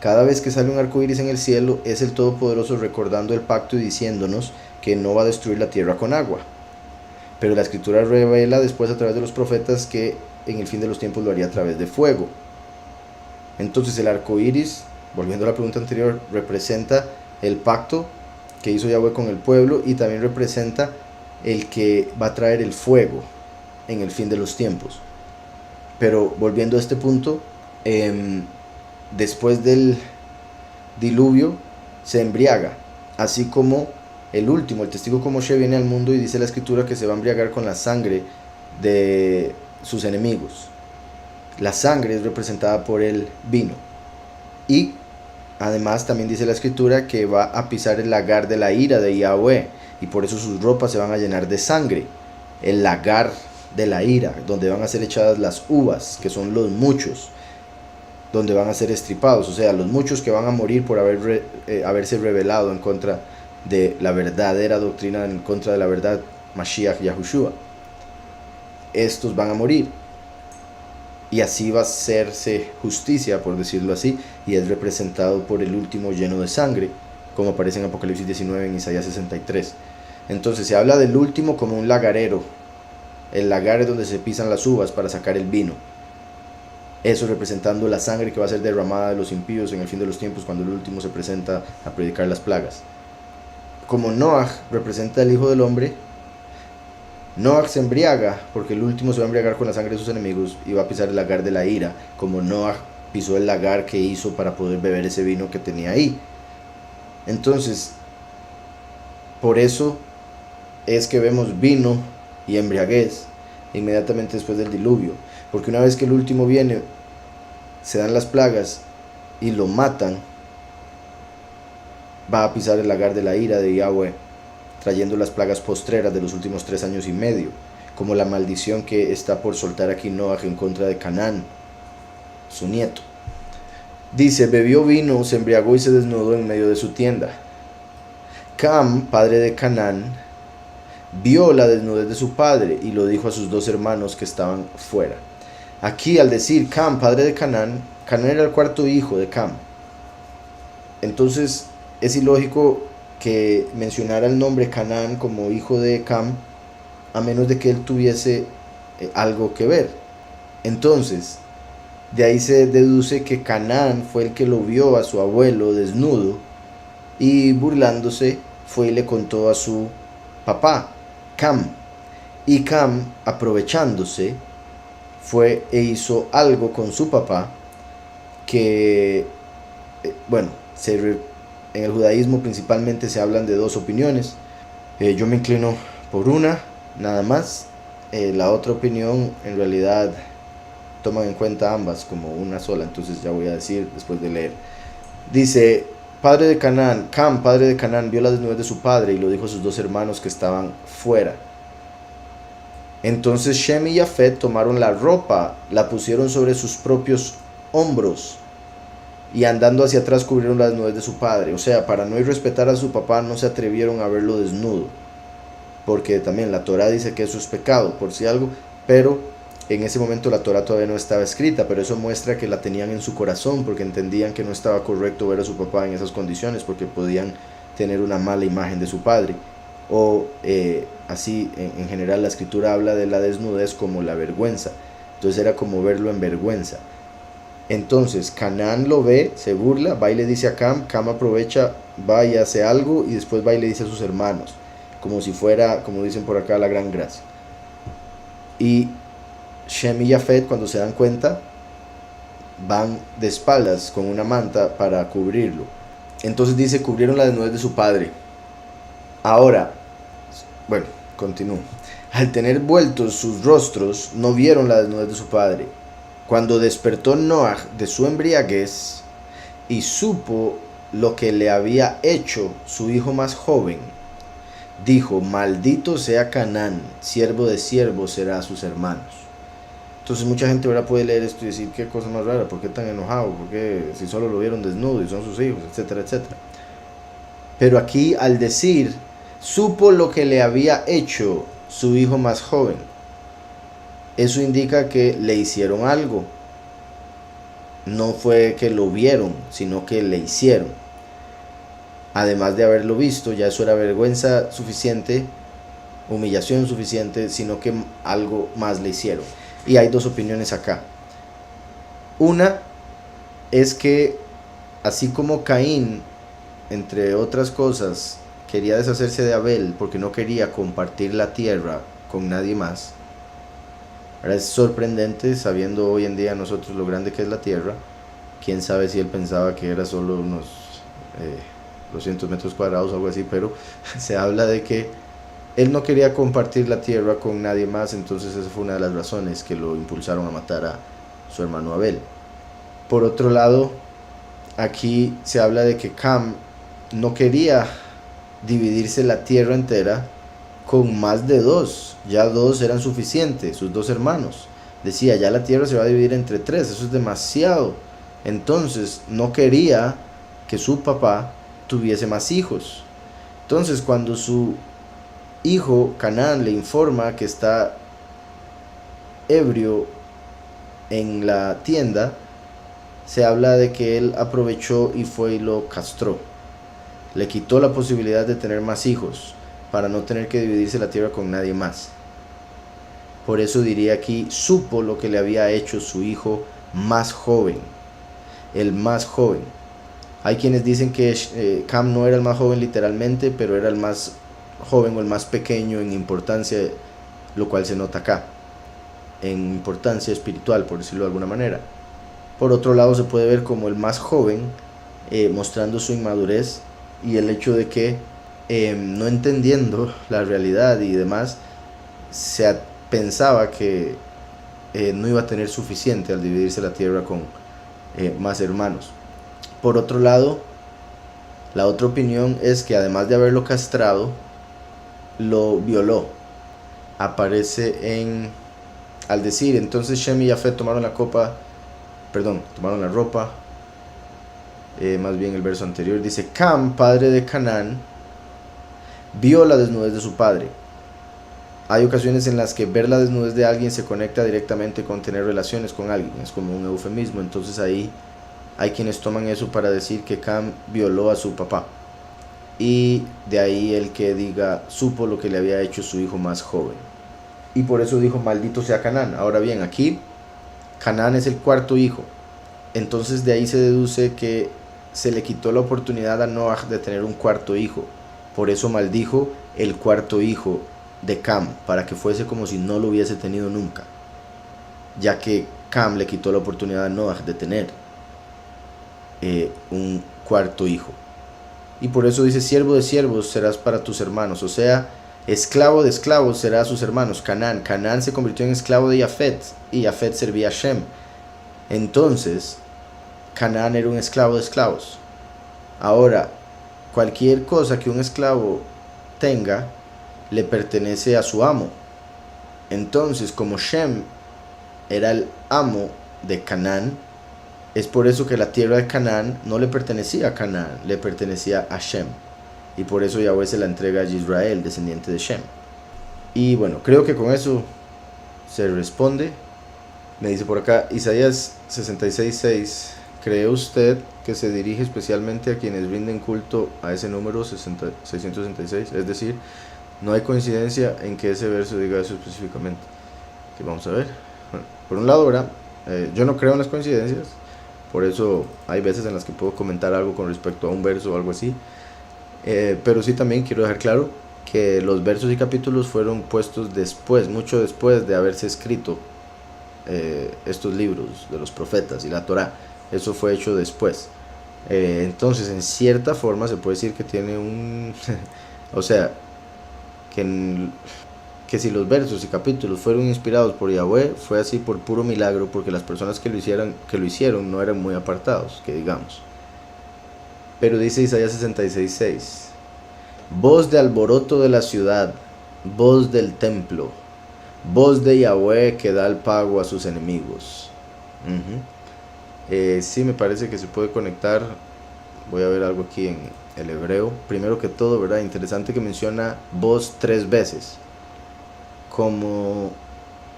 Cada vez que sale un arco iris en el cielo, es el Todopoderoso recordando el pacto y diciéndonos que no va a destruir la tierra con agua. Pero la escritura revela después a través de los profetas que en el fin de los tiempos lo haría a través de fuego. Entonces el arco iris, volviendo a la pregunta anterior, representa el pacto que hizo Yahweh con el pueblo y también representa el que va a traer el fuego en el fin de los tiempos. Pero volviendo a este punto, después del diluvio se embriaga, así como el último, el testigo como Moshe, viene al mundo y dice la escritura que se va a embriagar con la sangre de sus enemigos. La sangre es representada por el vino. Y además también dice la escritura que va a pisar el lagar de la ira de Yahweh, y por eso sus ropas se van a llenar de sangre. El lagar de la ira, donde van a ser echadas las uvas, que son los muchos, donde van a ser estripados, o sea, los muchos que van a morir por haberse rebelado en contra de la verdadera doctrina, en contra de la verdad Mashiach Yahushua. Estos van a morir. Y así va a hacerse justicia, por decirlo así, y es representado por el último lleno de sangre, como aparece en Apocalipsis 19, en Isaías 63. Entonces se habla del último como un lagarero. El lagar es donde se pisan las uvas para sacar el vino. Eso representando la sangre que va a ser derramada de los impíos en el fin de los tiempos, cuando el último se presenta a predicar las plagas. Como Noah representa al Hijo del Hombre, Noah se embriaga porque el último se va a embriagar con la sangre de sus enemigos y va a pisar el lagar de la ira, como Noah pisó el lagar que hizo para poder beber ese vino que tenía ahí. Entonces, por eso es que vemos vino y embriaguez inmediatamente después del diluvio, porque una vez que el último viene, se dan las plagas y lo matan, va a pisar el lagar de la ira de Yahweh, trayendo las plagas postreras de los últimos 3 años y medio, como la maldición que está por soltar aquí Noah en contra de Canaán, su nieto. Dice, bebió vino, se embriagó y se desnudó en medio de su tienda. Cam, padre de Canaán, vio la desnudez de su padre y lo dijo a sus 2 hermanos que estaban fuera. Aquí, al decir Cam, padre de Canaán, Canaán era el 4º hijo de Cam. Entonces es ilógico que mencionara el nombre Canaán como hijo de Cam, a menos de que él tuviese algo que ver. Entonces, de ahí se deduce que Canaán fue el que lo vio a su abuelo desnudo y burlándose fue y le contó a su papá, Cam. Y Cam, aprovechándose, fue e hizo algo con su papá que, bueno, en el judaísmo principalmente se hablan de dos opiniones. Yo me inclino por una, nada más. La otra opinión en realidad toman en cuenta ambas como una sola, entonces ya voy a decir después de leer. Dice, padre de Canaán, Cam, padre de Canaán, vio la desnudez de su padre y lo dijo a sus dos hermanos que estaban fuera. Entonces Shem y Jafet tomaron la ropa, la pusieron sobre sus propios hombros y andando hacia atrás cubrieron la desnudez de su padre. O sea, para no irrespetar a su papá no se atrevieron a verlo desnudo, porque también la Torah dice que eso es pecado, por si algo, pero en ese momento la Torah todavía no estaba escrita, pero eso muestra que la tenían en su corazón, porque entendían que no estaba correcto ver a su papá en esas condiciones, porque podían tener una mala imagen de su padre. O así, en general la escritura habla de la desnudez como la vergüenza, entonces era como verlo en vergüenza. Entonces Canaán lo ve, se burla, va y le dice a Cam, Cam aprovecha, va y hace algo y después va y le dice a sus hermanos, como si fuera, como dicen por acá, la gran gracia. Y Shem y Jafet, cuando se dan cuenta, van de espaldas con una manta para cubrirlo. Entonces dice, cubrieron la desnudez de su padre. Ahora, bueno, continúo. Al tener vueltos sus rostros, no vieron la desnudez de su padre. Cuando despertó Noaj de su embriaguez y supo lo que le había hecho su hijo más joven, dijo, maldito sea Canaán, siervo de siervos será a sus hermanos. Entonces mucha gente ahora puede leer esto y decir, qué cosa más rara, ¿por qué tan enojado? ¿Por qué si solo lo vieron desnudo y son sus hijos? Etcétera, etcétera. Pero aquí al decir, supo lo que le había hecho su hijo más joven, eso indica que le hicieron algo. No fue que lo vieron, sino que le hicieron. Además de haberlo visto, ya eso era vergüenza suficiente, humillación suficiente, sino que algo más le hicieron. Y hay dos opiniones acá. Una es que así como Caín, entre otras cosas, quería deshacerse de Abel porque no quería compartir la tierra con nadie más. Ahora es sorprendente, sabiendo hoy en día nosotros lo grande que es la tierra. Quién sabe si él pensaba que era solo unos 200 metros cuadrados o algo así, pero se habla de que él no quería compartir la tierra con nadie más, entonces esa fue una de las razones que lo impulsaron a matar a su hermano Abel. Por otro lado, aquí se habla de que Cam no quería dividirse la tierra entera con más de dos, ya dos eran suficientes, sus dos hermanos. Decía, ya la tierra se va a dividir entre tres, eso es demasiado. Entonces no quería que su papá tuviese más hijos. Entonces cuando su hijo Canaán le informa que está ebrio en la tienda, se habla de que él aprovechó y fue y lo castró. Le quitó la posibilidad de tener más hijos para no tener que dividirse la tierra con nadie más. Por eso diría aquí, supo lo que le había hecho su hijo más joven. El más joven. Hay quienes dicen que Cam no era el más joven literalmente, pero era el más joven o el más pequeño en importancia, lo cual se nota acá, en importancia espiritual, por decirlo de alguna manera. Por otro lado, se puede ver como el más joven, mostrando su inmadurez y el hecho de que no entendiendo la realidad y demás, se pensaba que no iba a tener suficiente al dividirse la tierra con más hermanos. Por otro lado, la otra opinión es que además de haberlo castrado, lo violó. Aparece al decir, entonces Shem y Jafet tomaron la ropa. Más bien el verso anterior dice, Cam, padre de Canaán, vio la desnudez de su padre. Hay ocasiones en las que ver la desnudez de alguien se conecta directamente con tener relaciones con alguien, es como un eufemismo. Entonces ahí hay quienes toman eso para decir que Cam violó a su papá, y de ahí el que diga, supo lo que le había hecho su hijo más joven, y por eso dijo, maldito sea Canaán. Ahora bien, aquí Canaán es el cuarto hijo, entonces de ahí se deduce que se le quitó la oportunidad a Noaj de tener un cuarto hijo. Por eso maldijo el cuarto hijo de Cam, para que fuese como si no lo hubiese tenido nunca. ya que Cam le quitó la oportunidad a Noah de tener un cuarto hijo. Y por eso dice, siervo de siervos serás para tus hermanos, o sea, esclavo de esclavos será a sus hermanos. Canaán se convirtió en esclavo de Jafet, y Jafet servía a Shem. Entonces, Canaán era un esclavo de esclavos. Ahora, cualquier cosa que un esclavo tenga, le pertenece a su amo. Entonces, como Shem era el amo de Canaán, es por eso que la tierra de Canaán no le pertenecía a Canaán, le pertenecía a Shem. Y por eso Yahweh se la entrega a Israel, descendiente de Shem. Y bueno, creo que con eso se responde. Me dice por acá, Isaías 66:6. ¿Cree usted que se dirige especialmente a quienes rinden culto a ese número 666? Es decir, no hay coincidencia en que ese verso diga eso específicamente. Que vamos a ver. Bueno, por un lado, ¿verdad? Yo no creo en las coincidencias. Por eso hay veces en las que puedo comentar algo con respecto a un verso o algo así. Pero sí también quiero dejar claro que los versos y capítulos fueron puestos después, mucho después de haberse escrito estos libros de los profetas y la Torá. Eso fue hecho después. Entonces, en cierta forma se puede decir que tiene un... o sea, que si los versos y capítulos fueron inspirados por Yahweh, fue así por puro milagro, porque las personas que lo hicieron no eran muy apartados, que digamos. Pero dice Isaías 66:6, voz de alboroto de la ciudad, voz del templo, voz de Yahweh que da el pago a sus enemigos. Sí, me parece que se puede conectar. Voy a ver algo aquí en el hebreo. Primero que todo, ¿verdad? Interesante que menciona voz 3 veces, como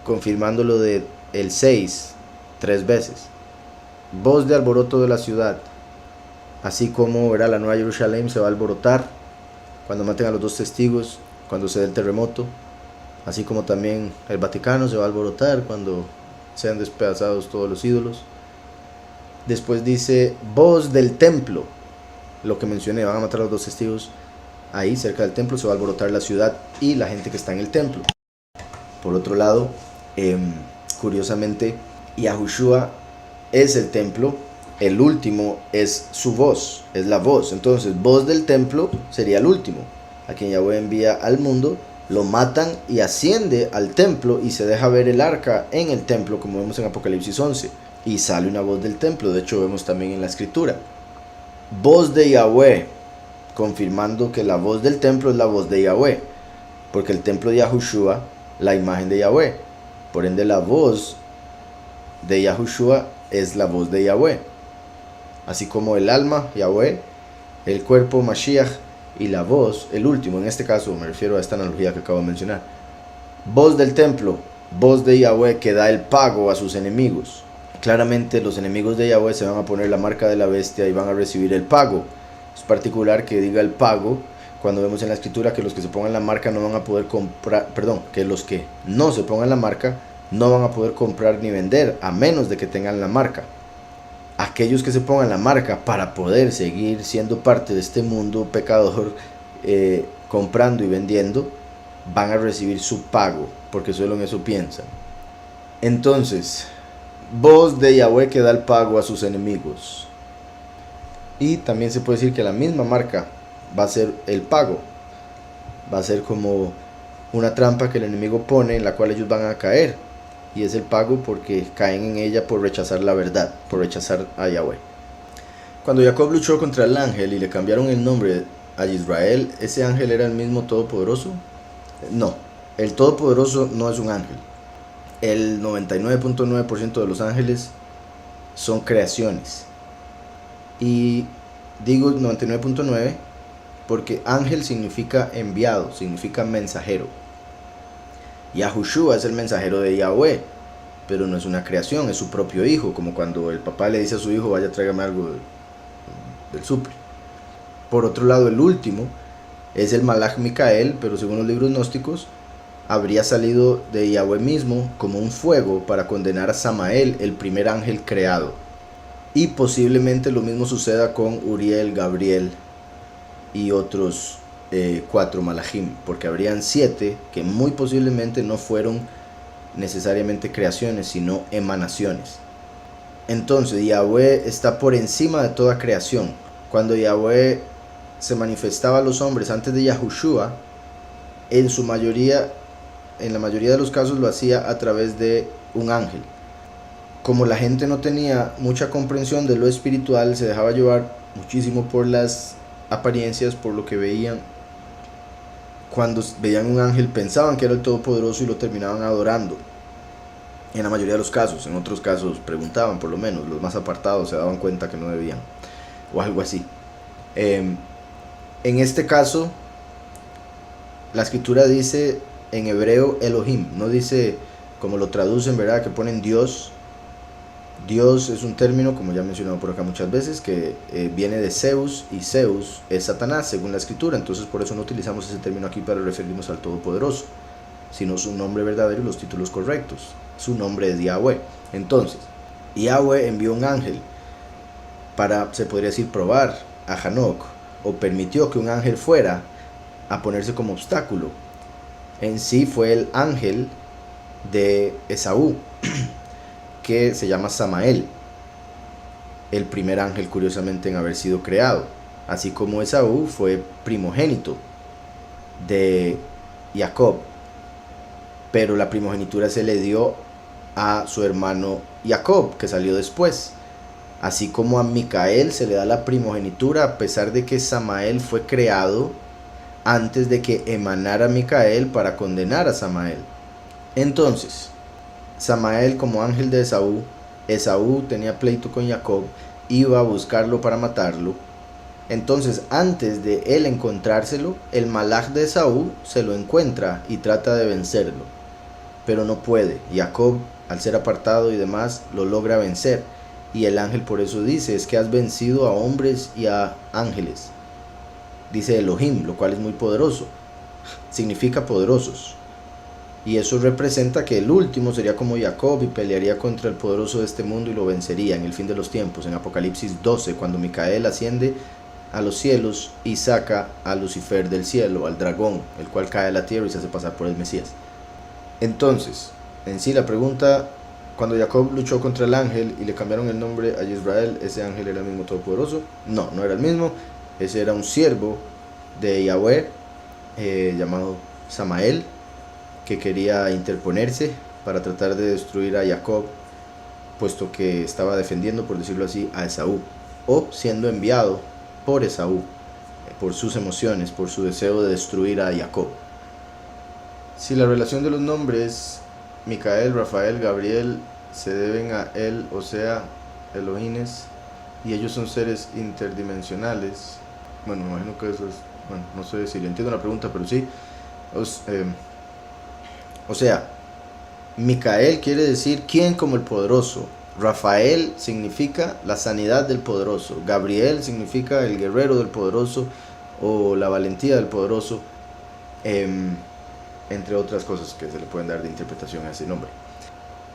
confirmando lo de el 6 3 veces. Voz de alboroto de la ciudad, así como, ¿verdad?, la Nueva Jerusalén se va a alborotar cuando maten a los 2 testigos, cuando se dé el terremoto, así como también el Vaticano se va a alborotar cuando sean despedazados todos los ídolos. Después dice voz del templo, lo que mencioné, van a matar a los 2 testigos. Ahí cerca del templo se va a alborotar la ciudad y la gente que está en el templo. Por otro lado, curiosamente, Yahushua es el templo, el último es su voz, es la voz. Entonces, voz del templo sería el último, a quien Yahweh envía al mundo, lo matan y asciende al templo y se deja ver el arca en el templo, como vemos en Apocalipsis 11. Y sale una voz del templo, de hecho vemos también en la escritura. Voz de Yahweh, confirmando que la voz del templo es la voz de Yahweh, porque el templo de Yahushua, la imagen de Yahweh. Por ende, la voz de Yahushua es la voz de Yahweh. Así como el alma, Yahweh, el cuerpo, Mashiach, y la voz, el último. En este caso me refiero a esta analogía que acabo de mencionar. Voz del templo, voz de Yahweh que da el pago a sus enemigos. Claramente los enemigos de Yahweh se van a poner la marca de la bestia y van a recibir el pago. Es particular que diga el pago cuando vemos en la escritura que los que se pongan la marca no van a poder comprar, que los que no se pongan la marca no van a poder comprar ni vender a menos de que tengan la marca. Aquellos que se pongan la marca para poder seguir siendo parte de este mundo pecador, comprando y vendiendo, van a recibir su pago, porque solo en eso piensan. Entonces, voz de Yahweh que da el pago a sus enemigos. Y también se puede decir que la misma marca va a ser el pago. Va a ser como una trampa que el enemigo pone en la cual ellos van a caer. Y es el pago porque caen en ella por rechazar la verdad, por rechazar a Yahweh. Cuando Jacob luchó contra el ángel y le cambiaron el nombre a Israel, ¿ese ángel era el mismo Todopoderoso? No, el Todopoderoso no es un ángel. El 99.9% de los ángeles son creaciones. Y digo 99.9 porque ángel significa enviado, significa mensajero. Yahushua es el mensajero de Yahweh, pero no es una creación, es su propio hijo, como cuando el papá le dice a su hijo, vaya, tráigame algo del súper. Por otro lado, el último es el Malach Micael, pero según los libros gnósticos, habría salido de Yahweh mismo como un fuego para condenar a Samael, el primer ángel creado. Y posiblemente lo mismo suceda con Uriel, Gabriel y otros 4 malachim, porque habrían 7 que muy posiblemente no fueron necesariamente creaciones, sino emanaciones. Entonces Yahweh está por encima de toda creación. Cuando Yahweh se manifestaba a los hombres antes de Yahushua, en la mayoría de los casos lo hacía a través de un ángel. Como la gente no tenía mucha comprensión de lo espiritual, se dejaba llevar muchísimo por las apariencias, por lo que veían. Cuando veían un ángel pensaban que era el Todopoderoso y lo terminaban adorando. En la mayoría de los casos, en otros casos preguntaban, por lo menos, los más apartados se daban cuenta que no debían, o algo así. En este caso, la escritura dice en hebreo Elohim, no dice como lo traducen, ¿verdad? Que ponen Dios. Dios es un término, como ya he mencionado por acá muchas veces, que viene de Zeus, y Zeus es Satanás, según la escritura. Entonces por eso no utilizamos ese término aquí para referirnos al Todopoderoso, sino su nombre verdadero y los títulos correctos. Su nombre es Yahweh. Entonces, Yahweh envió un ángel para, se podría decir, probar a Hanoc, o permitió que un ángel fuera a ponerse como obstáculo. En sí fue el ángel de Esaú, que se llama Samael, el primer ángel curiosamente en haber sido creado, así como Esaú fue primogénito de Jacob, pero la primogenitura se le dio a su hermano Jacob, que salió después, así como a Micael se le da la primogenitura, a pesar de que Samael fue creado antes de que emanara Micael para condenar a Samael. Entonces, Samael, como ángel de Esaú, Esaú tenía pleito con Jacob, iba a buscarlo para matarlo. Entonces, antes de él encontrárselo, el malaj de Esaú se lo encuentra y trata de vencerlo, pero no puede. Jacob, al ser apartado y demás, lo logra vencer, y el ángel por eso dice: es que has vencido a hombres y a ángeles. Dice Elohim, lo cual es muy poderoso, significa poderosos. Y eso representa que el último sería como Jacob y pelearía contra el poderoso de este mundo y lo vencería en el fin de los tiempos, en Apocalipsis 12, cuando Micael asciende a los cielos y saca a Lucifer del cielo, al dragón, el cual cae a la tierra y se hace pasar por el Mesías. Entonces, en sí la pregunta, cuando Jacob luchó contra el ángel y le cambiaron el nombre a Israel, ¿ese ángel era el mismo todopoderoso? No, no era el mismo. Ese era un siervo de Yahweh llamado Samael, que quería interponerse para tratar de destruir a Jacob, puesto que estaba defendiendo, por decirlo así, a Esaú, o siendo enviado por Esaú, por sus emociones, por su deseo de destruir a Jacob. Si la relación de los nombres Micael, Rafael, Gabriel se deben a él, o sea, Elohines, y ellos son seres interdimensionales, bueno, me imagino que eso es, bueno, no sé si le entiendo la pregunta, pero sí, o sea, Micael quiere decir quién como el poderoso. Rafael significa la sanidad del poderoso. Gabriel significa el guerrero del poderoso o la valentía del poderoso, entre otras cosas que se le pueden dar de interpretación a ese nombre.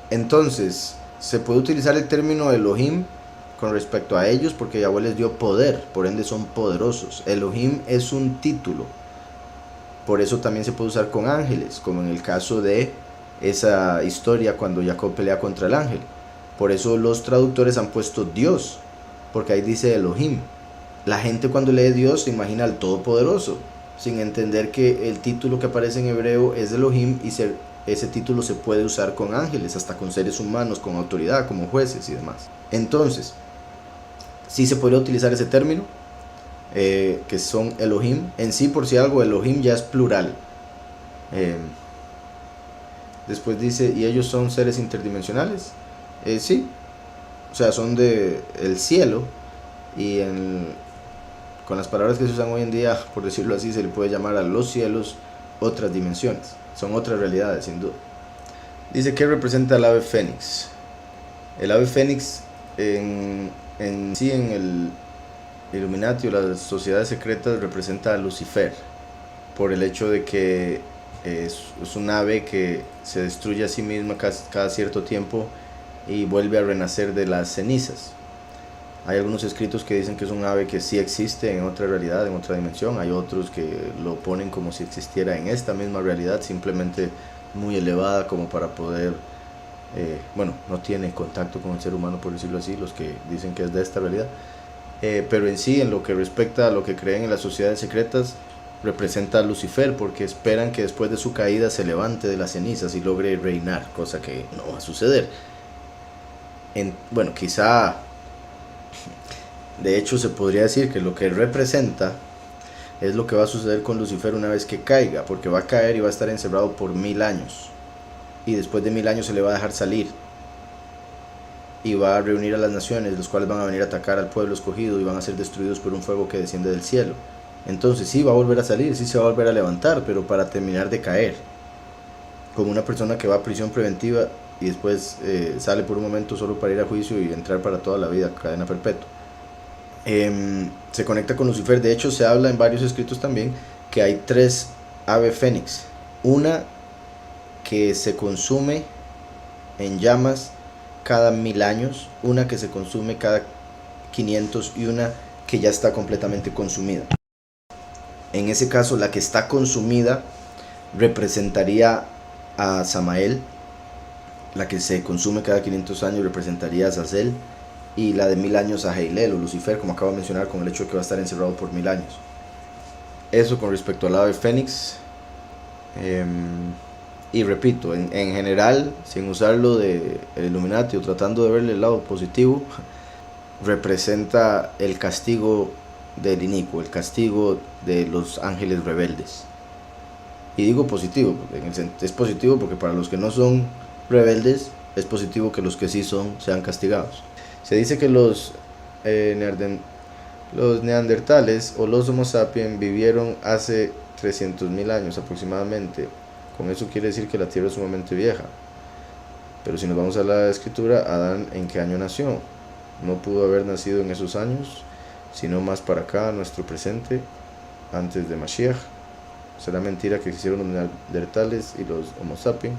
Entonces, se puede utilizar el término Elohim con respecto a ellos porque Yahweh les dio poder, por ende son poderosos. Elohim es un título. Por eso también se puede usar con ángeles, como en el caso de esa historia cuando Jacob pelea contra el ángel. Por eso los traductores han puesto Dios, porque ahí dice Elohim. La gente cuando lee Dios se imagina al Todopoderoso, sin entender que el título que aparece en hebreo es Elohim, y ese título se puede usar con ángeles, hasta con seres humanos con autoridad, como jueces y demás. Entonces, sí se podría utilizar ese término, que son Elohim. En sí, por si algo, Elohim ya es plural. Después dice, ¿y ellos son seres interdimensionales? Sí, o sea, son del cielo, y con las palabras que se usan hoy en día, por decirlo así, se le puede llamar a los cielos otras dimensiones, son otras realidades, sin duda. Dice, ¿qué representa el ave fénix? El ave fénix en el Illuminati o las sociedades secretas representa a Lucifer, por el hecho de que es un ave que se destruye a sí misma cada cierto tiempo y vuelve a renacer de las cenizas. Hay algunos escritos que dicen que es un ave que sí existe en otra realidad, en otra dimensión. Hay otros que lo ponen como si existiera en esta misma realidad, simplemente muy elevada como para poder, bueno, no tiene contacto con el ser humano, por decirlo así, los que dicen que es de esta realidad. Pero en sí, en lo que respecta a lo que creen en las sociedades secretas, representa a Lucifer, porque esperan que después de su caída se levante de las cenizas y logre reinar, cosa que no va a suceder. Bueno, quizá, de hecho se podría decir que lo que representa es lo que va a suceder con Lucifer una vez que caiga, porque va a caer y va a estar encerrado por 1000 años, y después de 1000 años se le va a dejar salir, y va a reunir a las naciones, los cuales van a venir a atacar al pueblo escogido y van a ser destruidos por un fuego que desciende del cielo. Entonces sí va a volver a salir, sí se va a volver a levantar, pero para terminar de caer, como una persona que va a prisión preventiva y después sale por un momento solo para ir a juicio y entrar para toda la vida, cadena perpetua. Se conecta con Lucifer. De hecho se habla en varios escritos también que hay 3 ave fénix, una que se consume en llamas cada 1000 años, una que se consume cada 500 y una que ya está completamente consumida. En ese caso, la que está consumida representaría a Samael, la que se consume cada 500 años representaría a Azazel, y la de 1000 años a Heilel o Lucifer, como acabo de mencionar, con el hecho de que va a estar encerrado por 1000 años. Eso con respecto al ave fénix. Y repito, en general, sin usarlo de el Illuminati o tratando de verle el lado positivo, representa el castigo del inicuo, el castigo de los ángeles rebeldes. Y digo positivo, es positivo porque para los que no son rebeldes, es positivo que los que sí son sean castigados. Se dice que los neandertales o los Homo sapiens vivieron hace 300.000 años aproximadamente. Con eso quiere decir que la Tierra es sumamente vieja. Pero si nos vamos a la escritura, Adán, ¿en qué año nació? No pudo haber nacido en esos años, sino más para acá, nuestro presente, antes de Mashiach. Será mentira que existieron los neandertales y los Homo sapiens.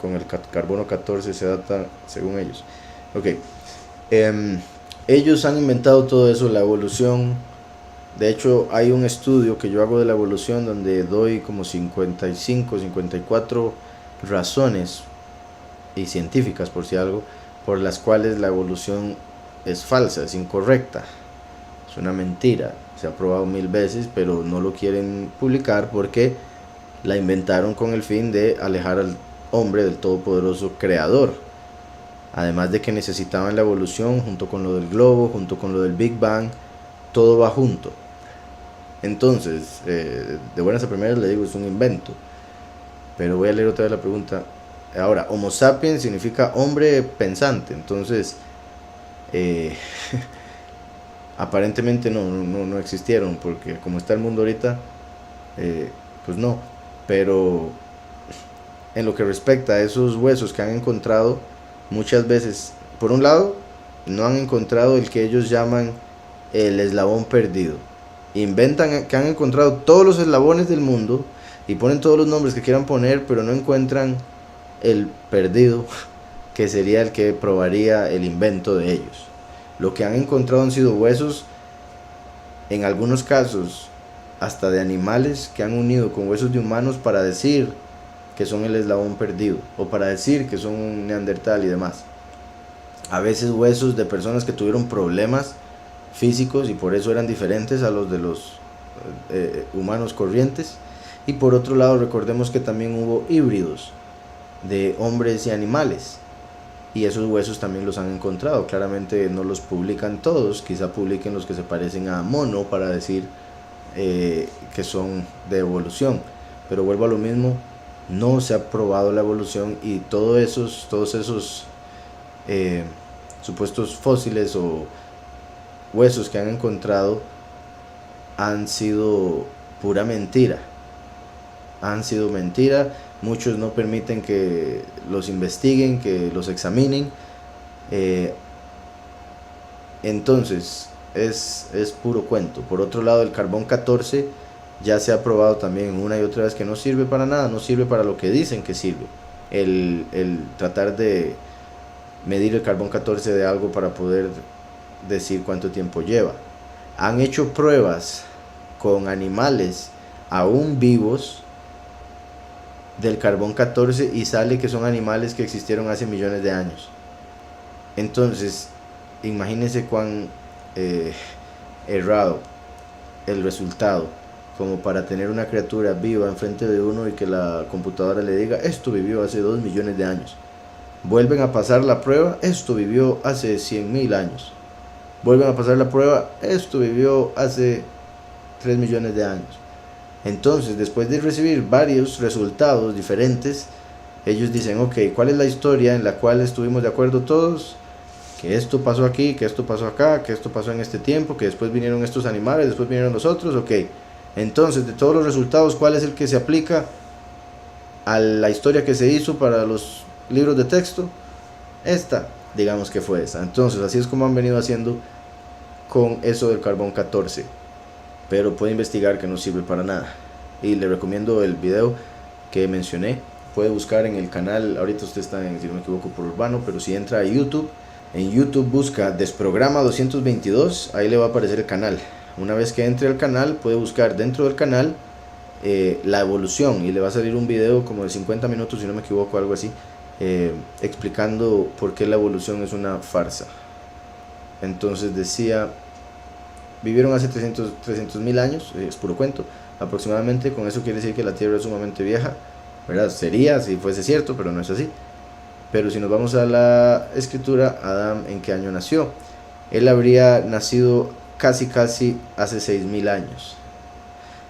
Con el carbono 14 se data según ellos. Ok. Ellos han inventado todo eso, la evolución. De hecho, hay un estudio que yo hago de la evolución donde doy como 55, 54 razones, y científicas por si algo, por las cuales la evolución es falsa, es incorrecta, es una mentira. Se ha probado 1000 veces, pero no lo quieren publicar porque la inventaron con el fin de alejar al hombre del todopoderoso creador. Además de que necesitaban la evolución junto con lo del globo, junto con lo del Big Bang, todo va junto. Entonces, de buenas a primeras le digo, es un invento. Pero voy a leer otra vez la pregunta. Ahora, Homo sapiens significa hombre pensante. Entonces, aparentemente no existieron, porque como está el mundo ahorita, pues no. Pero en lo que respecta a esos huesos que han encontrado, muchas veces, por un lado, no han encontrado el que ellos llaman el eslabón perdido. Inventan que han encontrado todos los eslabones del mundo y ponen todos los nombres que quieran poner, pero no encuentran el perdido, que sería el que probaría el invento de ellos. Lo que han encontrado han sido huesos, en algunos casos hasta de animales, que han unido con huesos de humanos para decir que son el eslabón perdido, o para decir que son un neandertal y demás. A veces huesos de personas que tuvieron problemas físicos y por eso eran diferentes a los de los humanos corrientes. Y por otro lado, recordemos que también hubo híbridos de hombres y animales, y esos huesos también los han encontrado. Claramente no los publican todos, quizá publiquen los que se parecen a mono para decir que son de evolución, pero vuelvo a lo mismo, no se ha probado la evolución, y todos esos supuestos fósiles o huesos que han encontrado han sido pura mentira, han sido mentira. Muchos no permiten que los investiguen, que los examinen. Entonces es puro cuento. Por otro lado, el carbón 14 ya se ha probado también una y otra vez que no sirve para nada, no sirve para lo que dicen que sirve. El tratar de medir el carbón 14 de algo para poder decir cuánto tiempo lleva. Han hecho pruebas con animales aún vivos del carbón 14 y sale que son animales que existieron hace millones de años. Entonces, imagínense cuán errado el resultado, como para tener una criatura viva enfrente de uno y que la computadora le diga, esto vivió hace 2 millones de años. Vuelven a pasar la prueba, esto vivió hace 100.000 años. Vuelven a pasar la prueba, esto vivió hace 3 millones de años. Entonces, después de recibir varios resultados diferentes, ellos dicen, ok, ¿cuál es la historia en la cual estuvimos de acuerdo todos? Que esto pasó aquí, que esto pasó acá, que esto pasó en este tiempo, que después vinieron estos animales, después vinieron los otros, ok. Entonces, de todos los resultados, ¿cuál es el que se aplica a la historia que se hizo para los libros de texto? Esta, digamos que fue esa. Entonces, así es como han venido haciendo con eso del carbón 14. Pero puede investigar que no sirve para nada. Y le recomiendo el video que mencioné. Puede buscar en el canal, ahorita usted está en, si no me equivoco, por Urbano, pero si entra a YouTube, en YouTube busca Desprograma 222, ahí le va a aparecer el canal. Una vez que entre al canal, puede buscar dentro del canal la evolución y le va a salir un video como de 50 minutos, si no me equivoco, algo así, explicando por qué la evolución es una farsa. Entonces decía, vivieron hace 300.000 años, es puro cuento, aproximadamente. Con eso quiere decir que la Tierra es sumamente vieja, ¿verdad? Sería si fuese cierto, pero no es así. Pero si nos vamos a la escritura, Adán, ¿en qué año nació? Él habría nacido casi hace 6.000 años.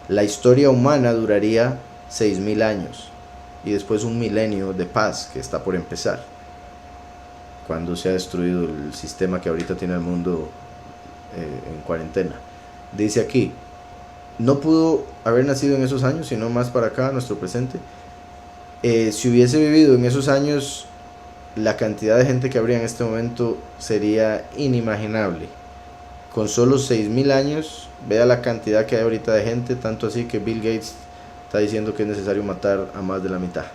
La historia humana duraría 6.000 años y después un milenio de paz que está por empezar, cuando se ha destruido el sistema que ahorita tiene el mundo en cuarentena. Dice aquí, no pudo haber nacido en esos años, sino más para acá, nuestro presente. Si hubiese vivido en esos años, la cantidad de gente que habría en este momento sería inimaginable. Con solo 6.000 años, vea la cantidad que hay ahorita de gente, tanto así que Bill Gates está diciendo que es necesario matar a más de la mitad.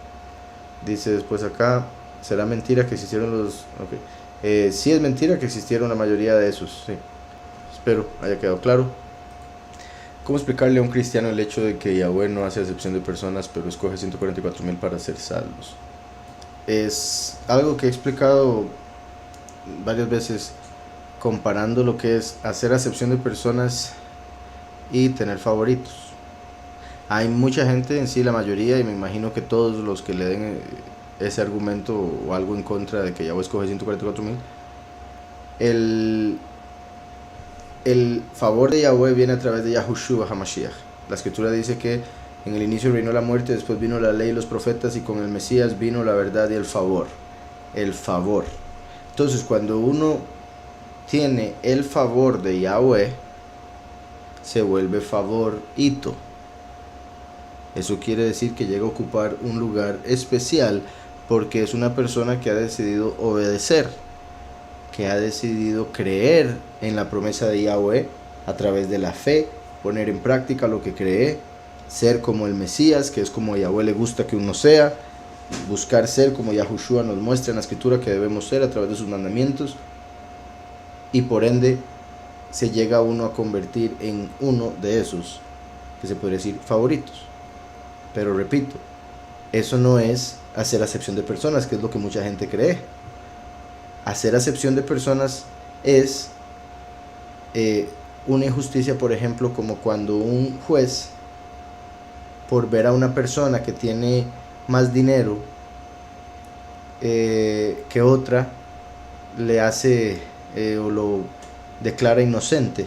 Dice después acá, ¿será mentira que existieron los...? Okay. Sí es mentira que existieron la mayoría de esos, sí. Espero haya quedado claro. ¿Cómo explicarle a un cristiano el hecho de que Yahweh no hace acepción de personas, pero escoge 144.000 para ser salvos? Es algo que he explicado varias veces, comparando lo que es hacer acepción de personas y tener favoritos. Hay mucha gente, en sí la mayoría, y me imagino que todos los que le den ese argumento o algo en contra de que Yahweh escoge 144.000, el favor de Yahweh viene a través de Yahushua HaMashiach. La escritura dice que en el inicio reinó la muerte, después vino la ley y los profetas, y con el Mesías vino la verdad y el favor. El favor. Entonces, cuando uno tiene el favor de Yahweh, se vuelve favorito. Eso quiere decir que llega a ocupar un lugar especial porque es una persona que ha decidido obedecer, que ha decidido creer en la promesa de Yahweh a través de la fe, poner en práctica lo que cree, ser como el Mesías, que es como a Yahweh le gusta que uno sea, buscar ser como Yahushua nos muestra en la escritura que debemos ser a través de sus mandamientos, y por ende se llega uno a convertir en uno de esos que se podría decir favoritos. Pero repito, eso no es hacer acepción de personas, que es lo que mucha gente cree. Hacer acepción de personas es una injusticia, por ejemplo, como cuando un juez, por ver a una persona que tiene más dinero que otra, le hace o lo declara inocente,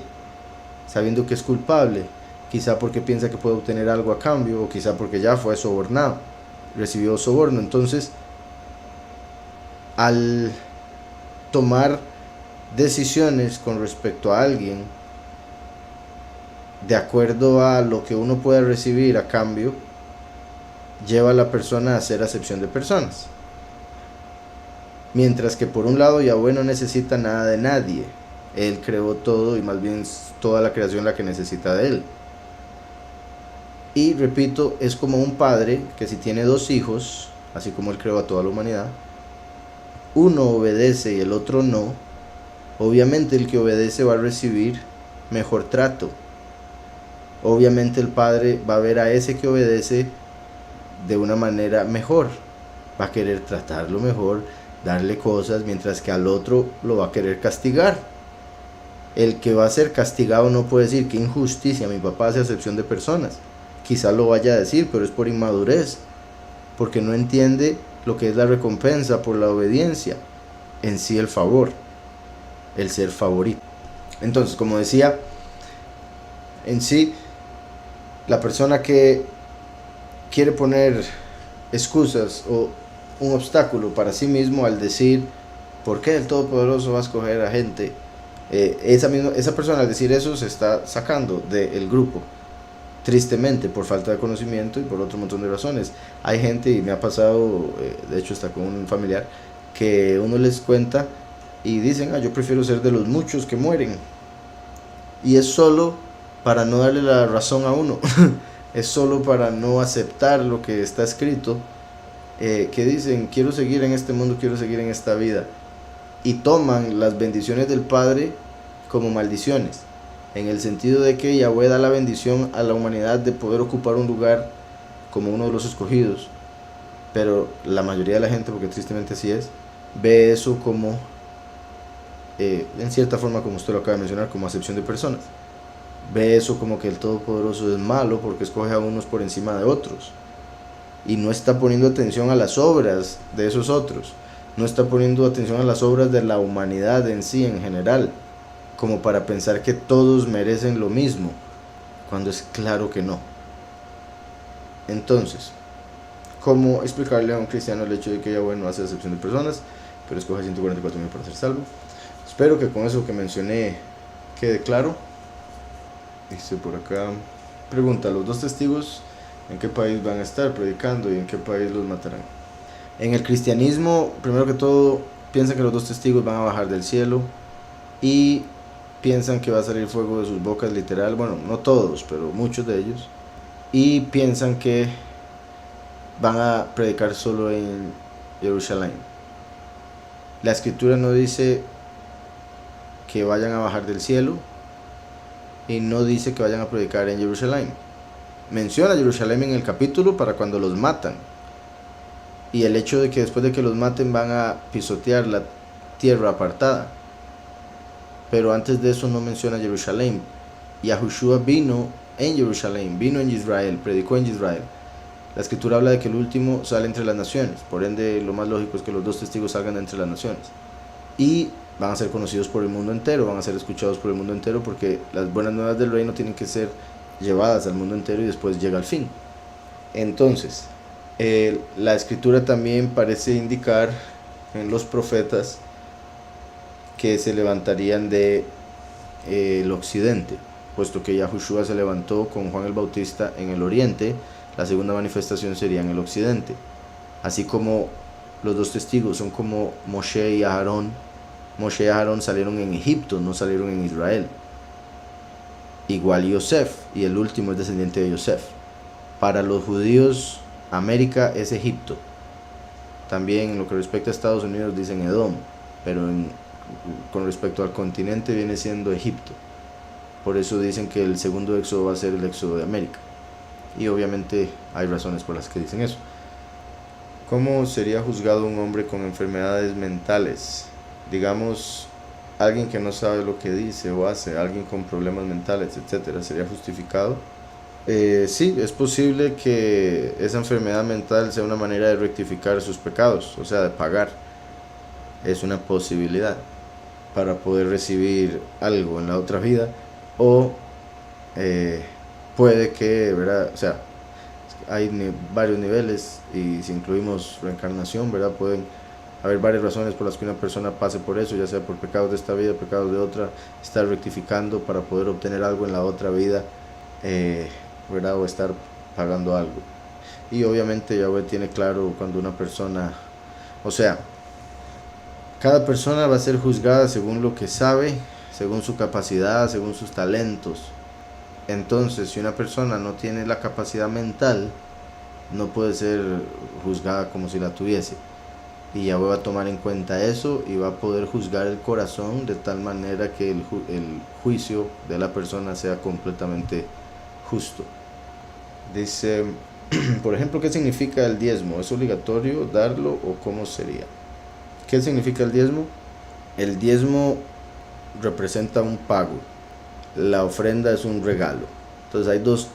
sabiendo que es culpable, quizá porque piensa que puede obtener algo a cambio, o quizá porque ya fue sobornado, recibió soborno. Entonces, al tomar decisiones con respecto a alguien de acuerdo a lo que uno puede recibir a cambio, lleva a la persona a hacer acepción de personas. Mientras que por un lado Yahweh no necesita nada de nadie, Él creó todo y más bien toda la creación la que necesita de Él. Y repito, es como un padre que si tiene 2 hijos, así como Él creó a toda la humanidad, uno obedece y el otro no, obviamente el que obedece va a recibir mejor trato. Obviamente el padre va a ver a ese que obedece de una manera mejor, va a querer tratarlo mejor, darle cosas, mientras que al otro lo va a querer castigar. El que va a ser castigado no puede decir qué injusticia, mi papá hace acepción de personas. Quizá lo vaya a decir, pero es por inmadurez, porque no entiende lo que es la recompensa por la obediencia, en sí el favor, el ser favorito. Entonces, como decía, en sí, la persona que quiere poner excusas o un obstáculo para sí mismo al decir, ¿por qué el Todopoderoso va a escoger a gente? Esa persona al decir eso se está sacando del grupo, tristemente, por falta de conocimiento y por otro montón de razones. Hay gente, y me ha pasado, de hecho está con un familiar, que uno les cuenta y dicen, yo prefiero ser de los muchos que mueren. Y es solo para no darle la razón a uno, es solo para no aceptar lo que está escrito, que dicen, quiero seguir en este mundo, quiero seguir en esta vida, y toman las bendiciones del Padre como maldiciones, en el sentido de que Yahweh da la bendición a la humanidad de poder ocupar un lugar como uno de los escogidos, pero la mayoría de la gente, porque tristemente así es, ve eso como, en cierta forma, como usted lo acaba de mencionar, como acepción de personas. Ve eso como que el Todopoderoso es malo porque escoge a unos por encima de otros, y no está poniendo atención a las obras de esos otros, no está poniendo atención a las obras de la humanidad en sí, en general, como para pensar que todos merecen lo mismo, cuando es claro que no. Entonces, ¿cómo explicarle a un cristiano el hecho de que Yahweh no hace acepción de personas, pero escoge 144.000 para ser salvo? Espero que con eso que mencioné quede claro. Dice por acá, pregunta, ¿los dos testigos en qué país van a estar predicando y en qué país los matarán? En el cristianismo, primero que todo, piensan que los dos testigos van a bajar del cielo y piensan que va a salir fuego de sus bocas, literal. Bueno, no todos, pero muchos de ellos. Y piensan que van a predicar solo en Jerusalén. La escritura no dice que vayan a bajar del cielo y no dice que vayan a predicar en Jerusalén. Menciona Jerusalén en el capítulo para cuando los matan, y el hecho de que después de que los maten van a pisotear la tierra apartada, pero antes de eso no menciona Jerusalén. Yahushua vino en Jerusalén, vino en Israel, predicó en Israel. La escritura habla de que el último sale entre las naciones, por ende lo más lógico es que los dos testigos salgan entre las naciones, y van a ser conocidos por el mundo entero, van a ser escuchados por el mundo entero, porque las buenas nuevas del reino tienen que ser llevadas al mundo entero y después llega al fin. Entonces, la escritura también parece indicar en los profetas que se levantarían de el occidente, puesto que Yahushua se levantó con Juan el Bautista en el oriente, la segunda manifestación sería en el occidente. Así como los dos testigos son como Moshe y Aarón. Moshe y Aarón salieron en Egipto, no salieron en Israel. Igual Yosef, y el último es descendiente de Yosef. Para los judíos, América es Egipto. También en lo que respecta a Estados Unidos dicen Edom, pero con respecto al continente viene siendo Egipto. Por eso dicen que el segundo éxodo va a ser el éxodo de América. Y obviamente hay razones por las que dicen eso. ¿Cómo sería juzgado un hombre con enfermedades mentales? Digamos, alguien que no sabe lo que dice o hace, alguien con problemas mentales, etcétera, ¿sería justificado? Sí, es posible que esa enfermedad mental sea una manera de rectificar sus pecados, o sea, de pagar. Es una posibilidad para poder recibir algo en la otra vida, o puede que, ¿verdad? O sea, hay varios niveles, y si incluimos reencarnación, ¿verdad? Pueden haber varias razones por las que una persona pase por eso, ya sea por pecados de esta vida, pecados de otra, estar rectificando para poder obtener algo en la otra vida, ¿verdad? O estar pagando algo. Y obviamente Yahweh tiene claro cuando una persona, o sea, cada persona va a ser juzgada según lo que sabe, según su capacidad, según sus talentos. Entonces, si una persona no tiene la capacidad mental, no puede ser juzgada como si la tuviese. Y Yahweh va a tomar en cuenta eso y va a poder juzgar el corazón de tal manera que el juicio de la persona sea completamente justo. Dice, Por ejemplo, ¿qué significa el diezmo? ¿Es obligatorio darlo o cómo sería? ¿Qué significa el diezmo? El diezmo representa un pago. La ofrenda es un regalo. Entonces hay dos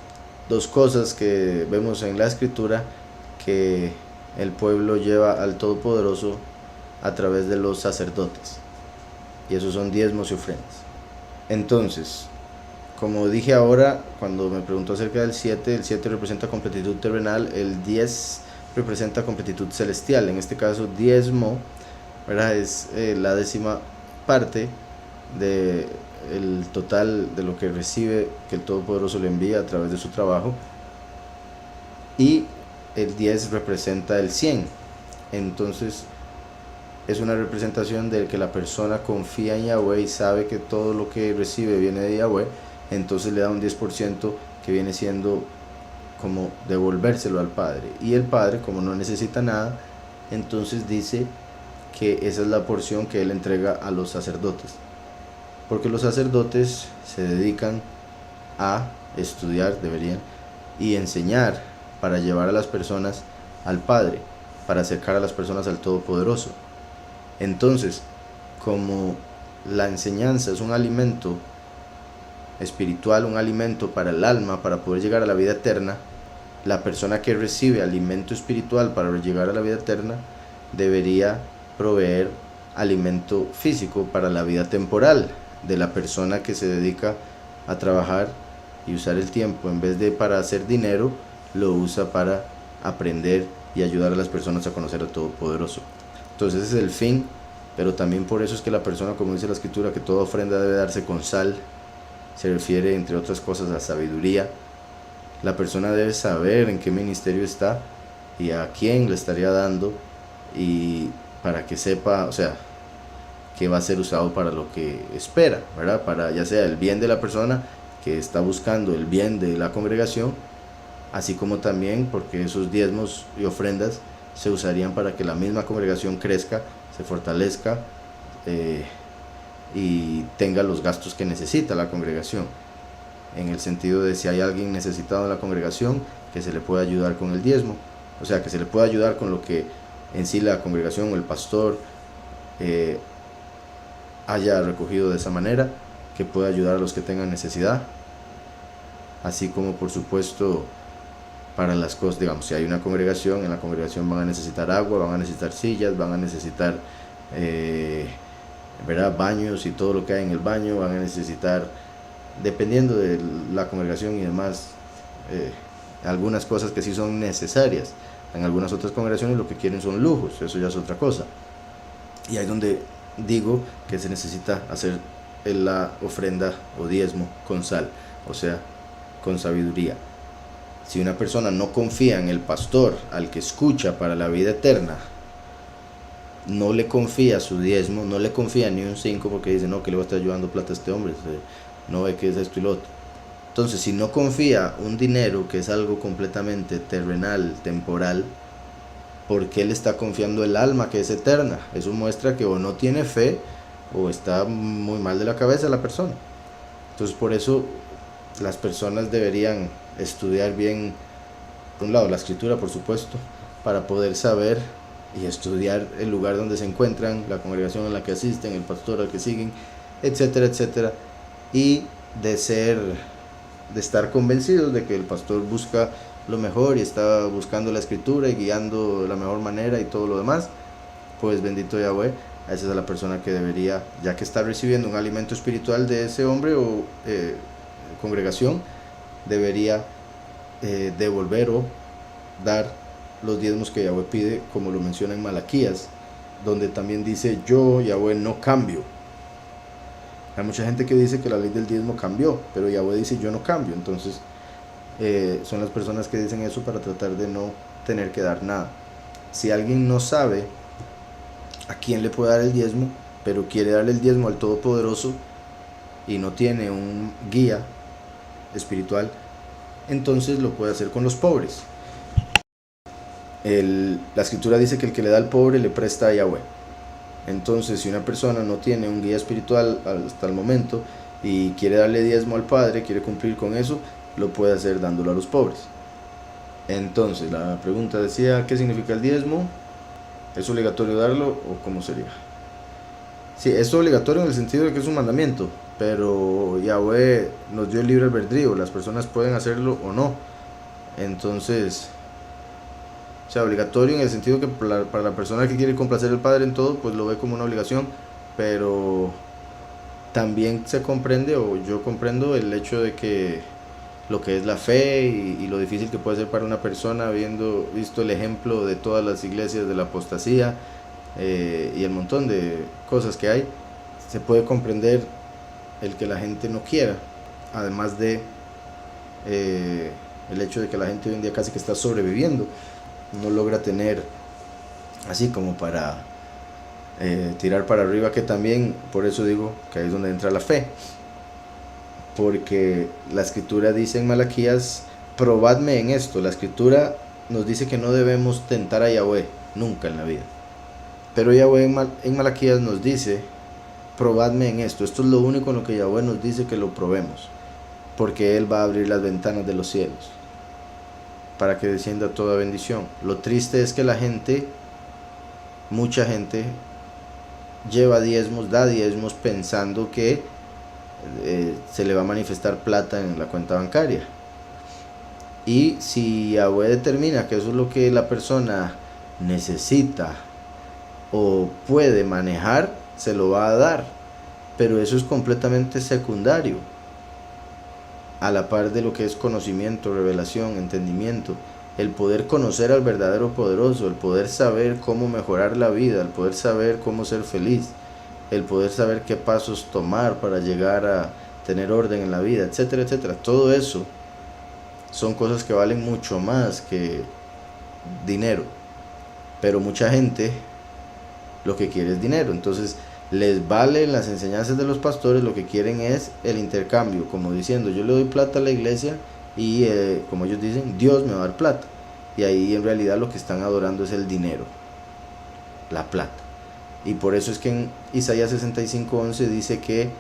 cosas que vemos en la escritura que el pueblo lleva al Todopoderoso a través de los sacerdotes. Y esos son diezmos y ofrendas. Entonces, como dije ahora, cuando me preguntó acerca del 7, el 7 representa completitud terrenal, el 10 representa completitud celestial. En este caso, diezmo, ¿verdad? Es la décima parte del total de lo que recibe, que el Todopoderoso le envía a través de su trabajo. Y el 10 representa el 100. Entonces, es una representación de que la persona confía en Yahweh y sabe que todo lo que recibe viene de Yahweh. Entonces le da un 10% que viene siendo como devolvérselo al Padre. Y el Padre, como no necesita nada, entonces dice que esa es la porción que Él entrega a los sacerdotes. Porque los sacerdotes se dedican a estudiar, deberían, y enseñar para llevar a las personas al Padre, para acercar a las personas al Todopoderoso. Entonces, como la enseñanza es un alimento espiritual, un alimento para el alma, para poder llegar a la vida eterna, la persona que recibe alimento espiritual para llegar a la vida eterna debería proveer alimento físico para la vida temporal de la persona que se dedica a trabajar y usar el tiempo, en vez de para hacer dinero, lo usa para aprender y ayudar a las personas a conocer al Todopoderoso. Entonces ese es el fin, pero también por eso es que la persona, como dice la escritura, que toda ofrenda debe darse con sal. Se refiere, entre otras cosas, a sabiduría. La persona debe saber en qué ministerio está y a quién le estaría dando, y para que sepa, o sea, que va a ser usado para lo que espera, ¿verdad? Para ya sea el bien de la persona que está buscando el bien de la congregación, así como también porque esos diezmos y ofrendas se usarían para que la misma congregación crezca, se fortalezca, y tenga los gastos que necesita la congregación, en el sentido de si hay alguien necesitado en la congregación, que se le pueda ayudar con el diezmo, o sea, que se le pueda ayudar con lo que en sí la congregación o el pastor haya recogido de esa manera, que pueda ayudar a los que tengan necesidad, así como por supuesto para las cosas, digamos, si hay una congregación, en la congregación van a necesitar agua, van a necesitar sillas, van a necesitar ¿verdad? Baños y todo lo que hay en el baño, van a necesitar, dependiendo de la congregación y demás, algunas cosas que sí son necesarias. En algunas otras congregaciones lo que quieren son lujos, eso ya es otra cosa. Y ahí es donde digo que se necesita hacer la ofrenda o diezmo con sal, o sea, con sabiduría. Si una persona no confía en el pastor al que escucha para la vida eterna, no le confía su diezmo, no le confía ni un 5, porque dice, no, que le va a estar ayudando plata a este hombre, no ve que es esto y lo otro. Entonces, si no confía un dinero que es algo completamente terrenal, temporal, ¿por qué le está confiando el alma que es eterna? Eso muestra que o no tiene fe o está muy mal de la cabeza la persona. Entonces, por eso las personas deberían estudiar bien, por un lado, la escritura, por supuesto, para poder saber y estudiar el lugar donde se encuentran, la congregación a la que asisten, el pastor al que siguen, etcétera, etcétera, y de estar convencidos de que el pastor busca lo mejor y está buscando la escritura y guiando de la mejor manera y todo lo demás. Pues bendito Yahweh, a esa es la persona que debería, ya que está recibiendo un alimento espiritual de ese hombre o congregación, debería devolver o dar los diezmos que Yahweh pide, como lo menciona en Malaquías, donde también dice, yo, Yahweh, no cambio. Hay mucha gente que dice que la ley del diezmo cambió, pero Yahweh dice, yo no cambio. Entonces, son las personas que dicen eso para tratar de no tener que dar nada. Si alguien no sabe a quién le puede dar el diezmo, pero quiere darle el diezmo al Todopoderoso y no tiene un guía espiritual, entonces lo puede hacer con los pobres. La escritura dice que el que le da al pobre le presta a Yahweh. Entonces, si una persona no tiene un guía espiritual hasta el momento y quiere darle diezmo al Padre, quiere cumplir con eso, lo puede hacer dándolo a los pobres. Entonces, la pregunta decía, ¿qué significa el diezmo? ¿Es obligatorio darlo o cómo sería? Sí, es obligatorio en el sentido de que es un mandamiento, pero Yahweh nos dio el libre albedrío, las personas pueden hacerlo o no. Entonces, o sea, obligatorio en el sentido que para la persona que quiere complacer al Padre en todo, pues lo ve como una obligación, pero también se comprende, o yo comprendo, el hecho de que lo que es la fe y lo difícil que puede ser para una persona, habiendo visto el ejemplo de todas las iglesias de la apostasía y el montón de cosas que hay, se puede comprender el que la gente no quiera, además de el hecho de que la gente hoy en día casi que está sobreviviendo, no logra tener así como para tirar para arriba, que también por eso digo que ahí es donde entra la fe, porque la escritura dice en Malaquías, probadme en esto. La escritura nos dice que no debemos tentar a Yahweh nunca en la vida, pero Yahweh en Malaquías nos dice, probadme en esto. Esto es lo único en lo que Yahweh nos dice que lo probemos, porque Él va a abrir las ventanas de los cielos para que descienda toda bendición. Lo triste es que la gente, mucha gente, lleva diezmos, da diezmos pensando que se le va a manifestar plata en la cuenta bancaria. Y si Yahweh determina que eso es lo que la persona necesita o puede manejar, se lo va a dar. Pero eso es completamente secundario, a la par de lo que es conocimiento, revelación, entendimiento, el poder conocer al verdadero poderoso, el poder saber cómo mejorar la vida, el poder saber cómo ser feliz, el poder saber qué pasos tomar para llegar a tener orden en la vida, etcétera, etcétera. Todo eso son cosas que valen mucho más que dinero, pero mucha gente lo que quiere es dinero. Entonces les valen las enseñanzas de los pastores, lo que quieren es el intercambio, como diciendo, yo le doy plata a la iglesia y como ellos dicen, Dios me va a dar plata. Y ahí en realidad lo que están adorando es el dinero, la plata. Y por eso es que en Isaías 65:11 dice que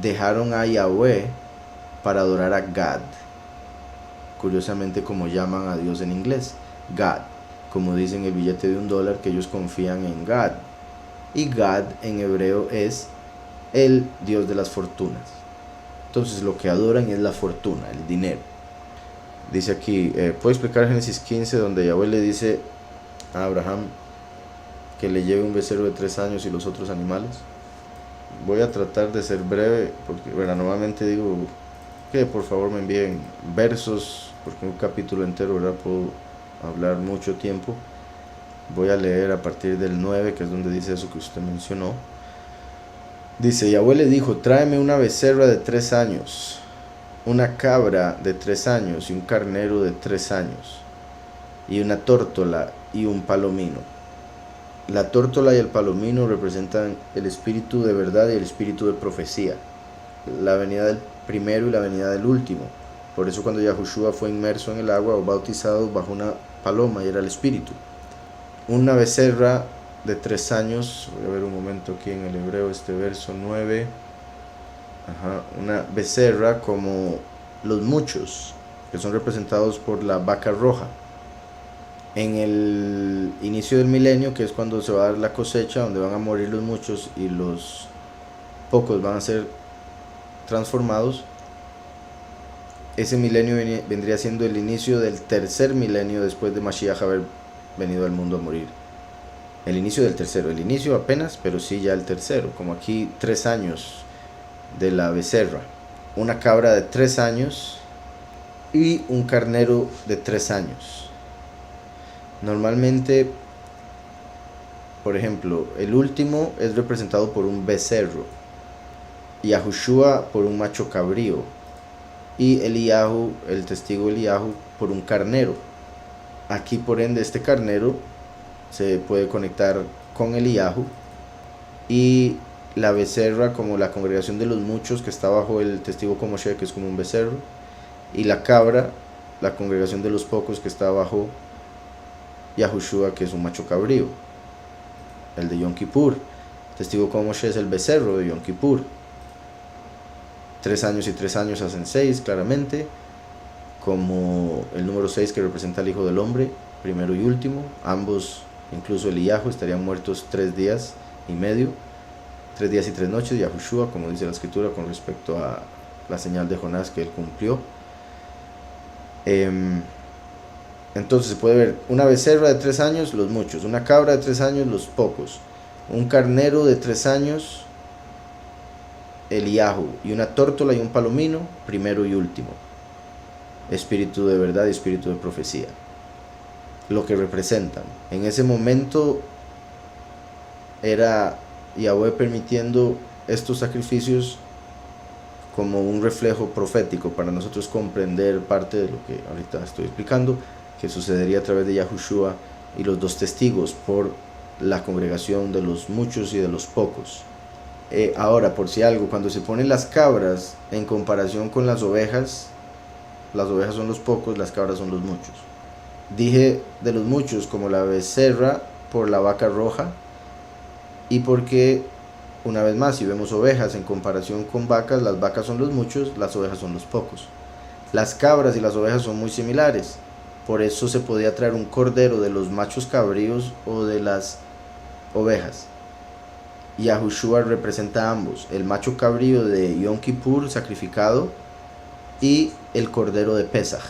dejaron a Yahweh para adorar a Gad. Curiosamente como llaman a Dios en inglés, Gad. Como dicen el billete de $1, que ellos confían en Gad. Y Gad en hebreo es el Dios de las fortunas. Entonces lo que adoran es la fortuna, el dinero. Dice aquí, ¿puedo explicar Génesis 15 donde Yahweh le dice a Abraham que le lleve un becerro de 3 años y los otros animales? Voy a tratar de ser breve, porque bueno, normalmente digo que por favor me envíen versos, porque un capítulo entero, ¿verdad?, puedo hablar mucho tiempo. Voy a leer a partir del 9, que es donde dice eso que usted mencionó. Dice, Yahweh le dijo, tráeme una becerra de 3 años, una cabra de 3 años y un carnero de 3 años, y una tórtola y un palomino. La tórtola y el palomino representan el espíritu de verdad y el espíritu de profecía, la venida del primero y la venida del último. Por eso cuando Yahushua fue inmerso en el agua o bautizado bajo una paloma, y era el espíritu. Una becerra de 3 años, voy a ver un momento aquí en el hebreo este verso 9. Una becerra como los muchos, que son representados por la vaca roja. En el inicio del milenio, que es cuando se va a dar la cosecha, donde van a morir los muchos y los pocos van a ser transformados, ese milenio vendría siendo el inicio del tercer milenio después de Mashiach haber venido al mundo a morir. El inicio del tercero, el inicio apenas, pero sí ya el tercero, como aquí 3 años de la becerra, una cabra de 3 años y un carnero de 3 años. Normalmente, por ejemplo, el último es representado por un becerro, Yahushua por un macho cabrío y Eliyahu, el testigo Eliyahu, por un carnero. Aquí por ende este carnero se puede conectar con Eliyahu, y la becerra como la congregación de los muchos, que está bajo el testigo como Moshe, que es como un becerro, y la cabra, la congregación de los pocos, que está bajo Yahushua, que es un macho cabrío, el de Yom Kippur. Testigo como Moshe es el becerro de Yom Kippur. 3 años y 3 años hacen 6, claramente. como el número 6 que representa al Hijo del Hombre, primero y último. Ambos, incluso Eliyahu, estarían muertos 3 días y medio, 3 días y 3 noches, Yahushua, como dice la escritura con respecto a la señal de Jonás que él cumplió. Entonces se puede ver una becerra de 3 años, los muchos; una cabra de 3 años, los pocos; un carnero de 3 años, Eliyahu; y una tórtola y un palomino, primero y último. Espíritu de verdad y espíritu de profecía. Lo que representan. En ese momento era Yahweh permitiendo estos sacrificios como un reflejo profético para nosotros comprender parte de lo que ahorita estoy explicando, que sucedería a través de Yahushua y los 2 testigos por la congregación de los muchos y de los pocos. Ahora, por si algo, cuando se ponen las cabras en comparación con las ovejas son los pocos, las cabras son los muchos. Dije de los muchos como la becerra por la vaca roja, y porque, una vez más, si vemos ovejas en comparación con vacas, las vacas son los muchos, las ovejas son los pocos. Las cabras y las ovejas son muy similares, por eso se podía traer un cordero de los machos cabríos o de las ovejas. Yahushua representa a ambos: el macho cabrío de Yom Kippur sacrificado y el cordero de Pesaj.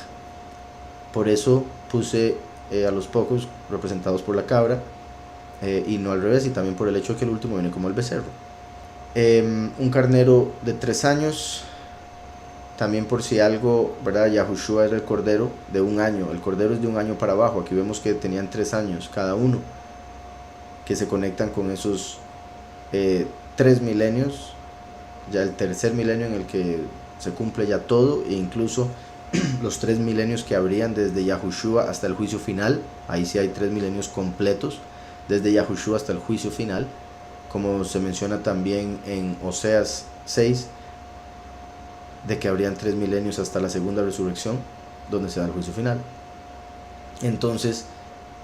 Por eso puse a los pocos representados por la cabra, y no al revés, y también por el hecho de que el último viene como el becerro. Un carnero de 3 años, también por si algo, ¿verdad? Yahushua era el cordero de 1 año, el cordero es de 1 año para abajo. Aquí vemos que tenían 3 años cada uno, que se conectan con esos 3 milenios, ya el tercer milenio en el que se cumple ya todo, e incluso los 3 milenios que habrían desde Yahushua hasta el juicio final. Ahí sí hay 3 milenios completos, desde Yahushua hasta el juicio final, como se menciona también en Oseas 6, de que habrían 3 milenios hasta la segunda resurrección, donde se da el juicio final. Entonces,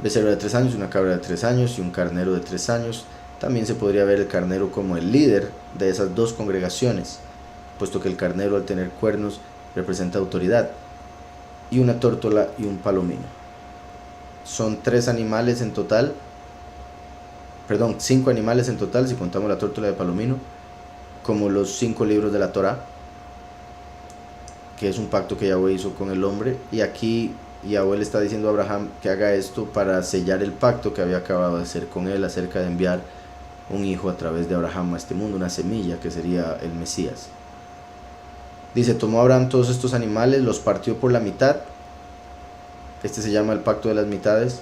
becerro de 3 años, una cabra de 3 años y un carnero de 3 años. También se podría ver el carnero como el líder de esas 2 congregaciones, puesto que el carnero, al tener cuernos, representa autoridad. Y una tórtola y un palomino. Son 3 animales en total, 5 animales en total si contamos la tórtola y el palomino, como los 5 libros de la Torá, que es un pacto que Yahweh hizo con el hombre. Y aquí Yahweh le está diciendo a Abraham que haga esto para sellar el pacto que había acabado de hacer con él acerca de enviar un hijo a través de Abraham a este mundo, una semilla que sería el Mesías. Dice: tomó Abraham todos estos animales, los partió por la mitad. Este se llama el pacto de las mitades.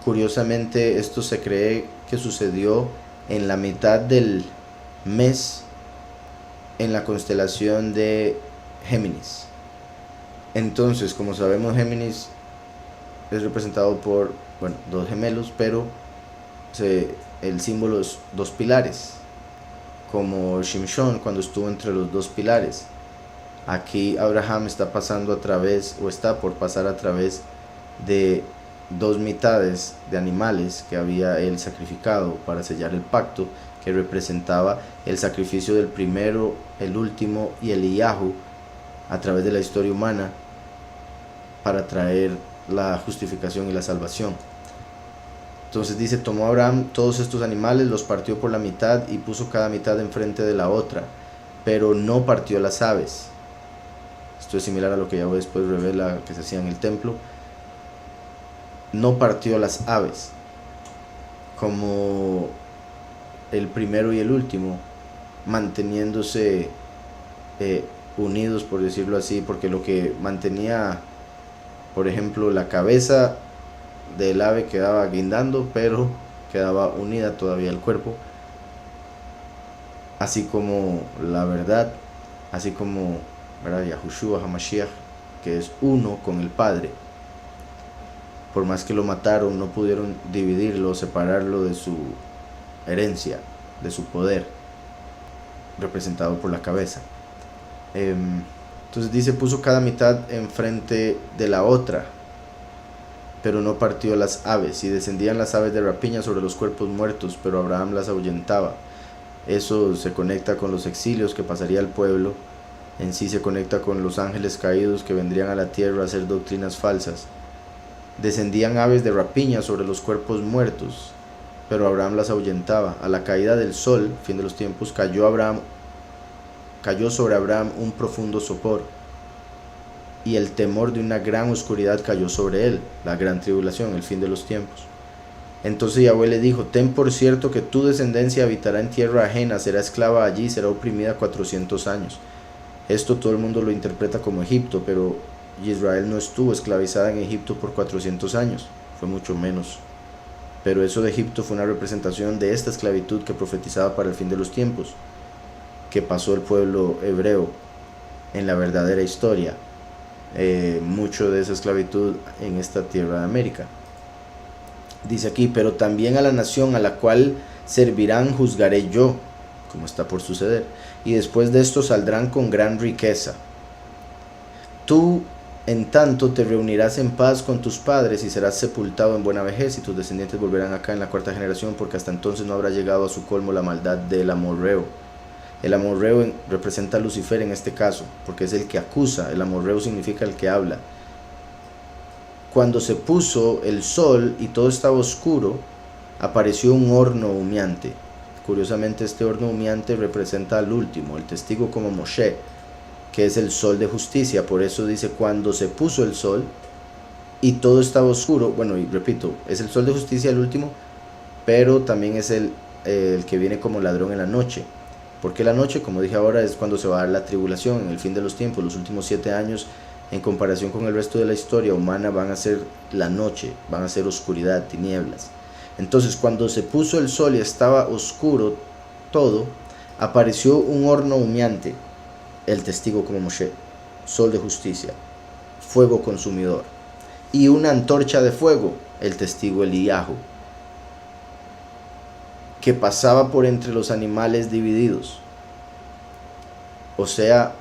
Curiosamente, esto se cree que sucedió en la mitad del mes en la constelación de Géminis. Entonces, como sabemos, Géminis es representado por 2 gemelos, pero el símbolo es 2 pilares, como Shimshon cuando estuvo entre los 2 pilares. Aquí Abraham está pasando a través, o está por pasar a través de 2 mitades de animales que había él sacrificado para sellar el pacto, que representaba el sacrificio del primero, el último y el Eliyahu a través de la historia humana, para traer la justificación y la salvación. Entonces dice: tomó Abraham todos estos animales, los partió por la mitad y puso cada mitad enfrente de la otra, pero no partió las aves. Esto es similar a lo que Yahweh después revela que se hacía en el templo. No partió las aves, como el primero y el último, manteniéndose unidos, por decirlo así, porque lo que mantenía, por ejemplo, la cabeza del ave quedaba guindando, pero quedaba unida todavía el cuerpo, así como la verdad, así como, ¿verdad?, Yahushua HaMashiach, que es uno con el Padre. Por más que lo mataron, no pudieron dividirlo, separarlo de su herencia, de su poder, representado por la cabeza. Entonces dice: puso cada mitad enfrente de la otra, pero no partió las aves, y descendían las aves de rapiña sobre los cuerpos muertos, pero Abraham las ahuyentaba. Eso se conecta con los exilios que pasaría el pueblo en sí se conecta con los ángeles caídos que vendrían a la tierra a hacer doctrinas falsas. Descendían aves de rapiña sobre los cuerpos muertos, pero Abraham las ahuyentaba. A la caída del sol, fin de los tiempos, cayó sobre Abraham un profundo sopor, y el temor de una gran oscuridad cayó sobre él, la gran tribulación, el fin de los tiempos. Entonces Yahweh le dijo: ten por cierto que tu descendencia habitará en tierra ajena, será esclava allí, será oprimida 400 años. Esto todo el mundo lo interpreta como Egipto, pero Israel no estuvo esclavizada en Egipto por 400 años, fue mucho menos. Pero eso de Egipto fue una representación de esta esclavitud que profetizaba para el fin de los tiempos, que pasó el pueblo hebreo en la verdadera historia, mucho de esa esclavitud en esta tierra de América. Dice aquí: pero también a la nación a la cual servirán juzgaré yo, como está por suceder, y después de esto saldrán con gran riqueza. Tú, en tanto, te reunirás en paz con tus padres y serás sepultado en buena vejez, y tus descendientes volverán acá en la cuarta generación, porque hasta entonces no habrá llegado a su colmo la maldad del amorreo. El amorreo representa a Lucifer en este caso, porque es el que acusa. El amorreo significa el que habla. Cuando se puso el sol y todo estaba oscuro, apareció un horno humeante. Curiosamente, este horno humeante representa al último, el testigo como Moshe, que es el sol de justicia. Por eso dice: cuando se puso el sol y todo estaba oscuro. Bueno, y repito, es el sol de justicia el último, pero también es el que viene como ladrón en la noche. Porque la noche, como dije ahora, es cuando se va a dar la tribulación, en el fin de los tiempos. Los últimos 7 años, en comparación con el resto de la historia humana, van a ser la noche, van a ser oscuridad, tinieblas. Entonces, cuando se puso el sol y estaba oscuro todo, apareció un horno humeante, el testigo como Moshe, sol de justicia, fuego consumidor, y una antorcha de fuego, el testigo Eliyahu, que pasaba por entre los animales divididos. O sea,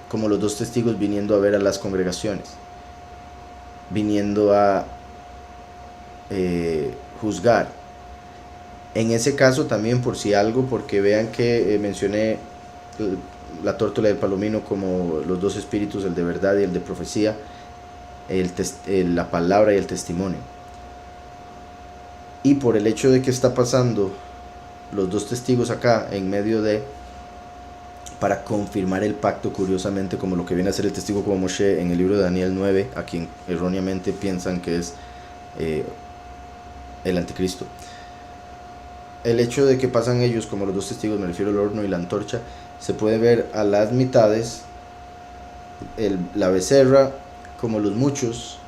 como los dos testigos viniendo a ver a las congregaciones, viniendo a juzgar. En ese caso también, por si algo, porque vean que mencioné la tórtola del palomino como los dos espíritus, el de verdad y el de profecía, la palabra y el testimonio. Y por el hecho de que está pasando los dos testigos acá en medio de, para confirmar el pacto, curiosamente, como lo que viene a ser el testigo como Moshe en el libro de Daniel 9, a quien erróneamente piensan que es el anticristo. El hecho de que pasan ellos como los dos testigos, me refiero al horno y la antorcha, se puede ver a las mitades, la becerra como los muchos,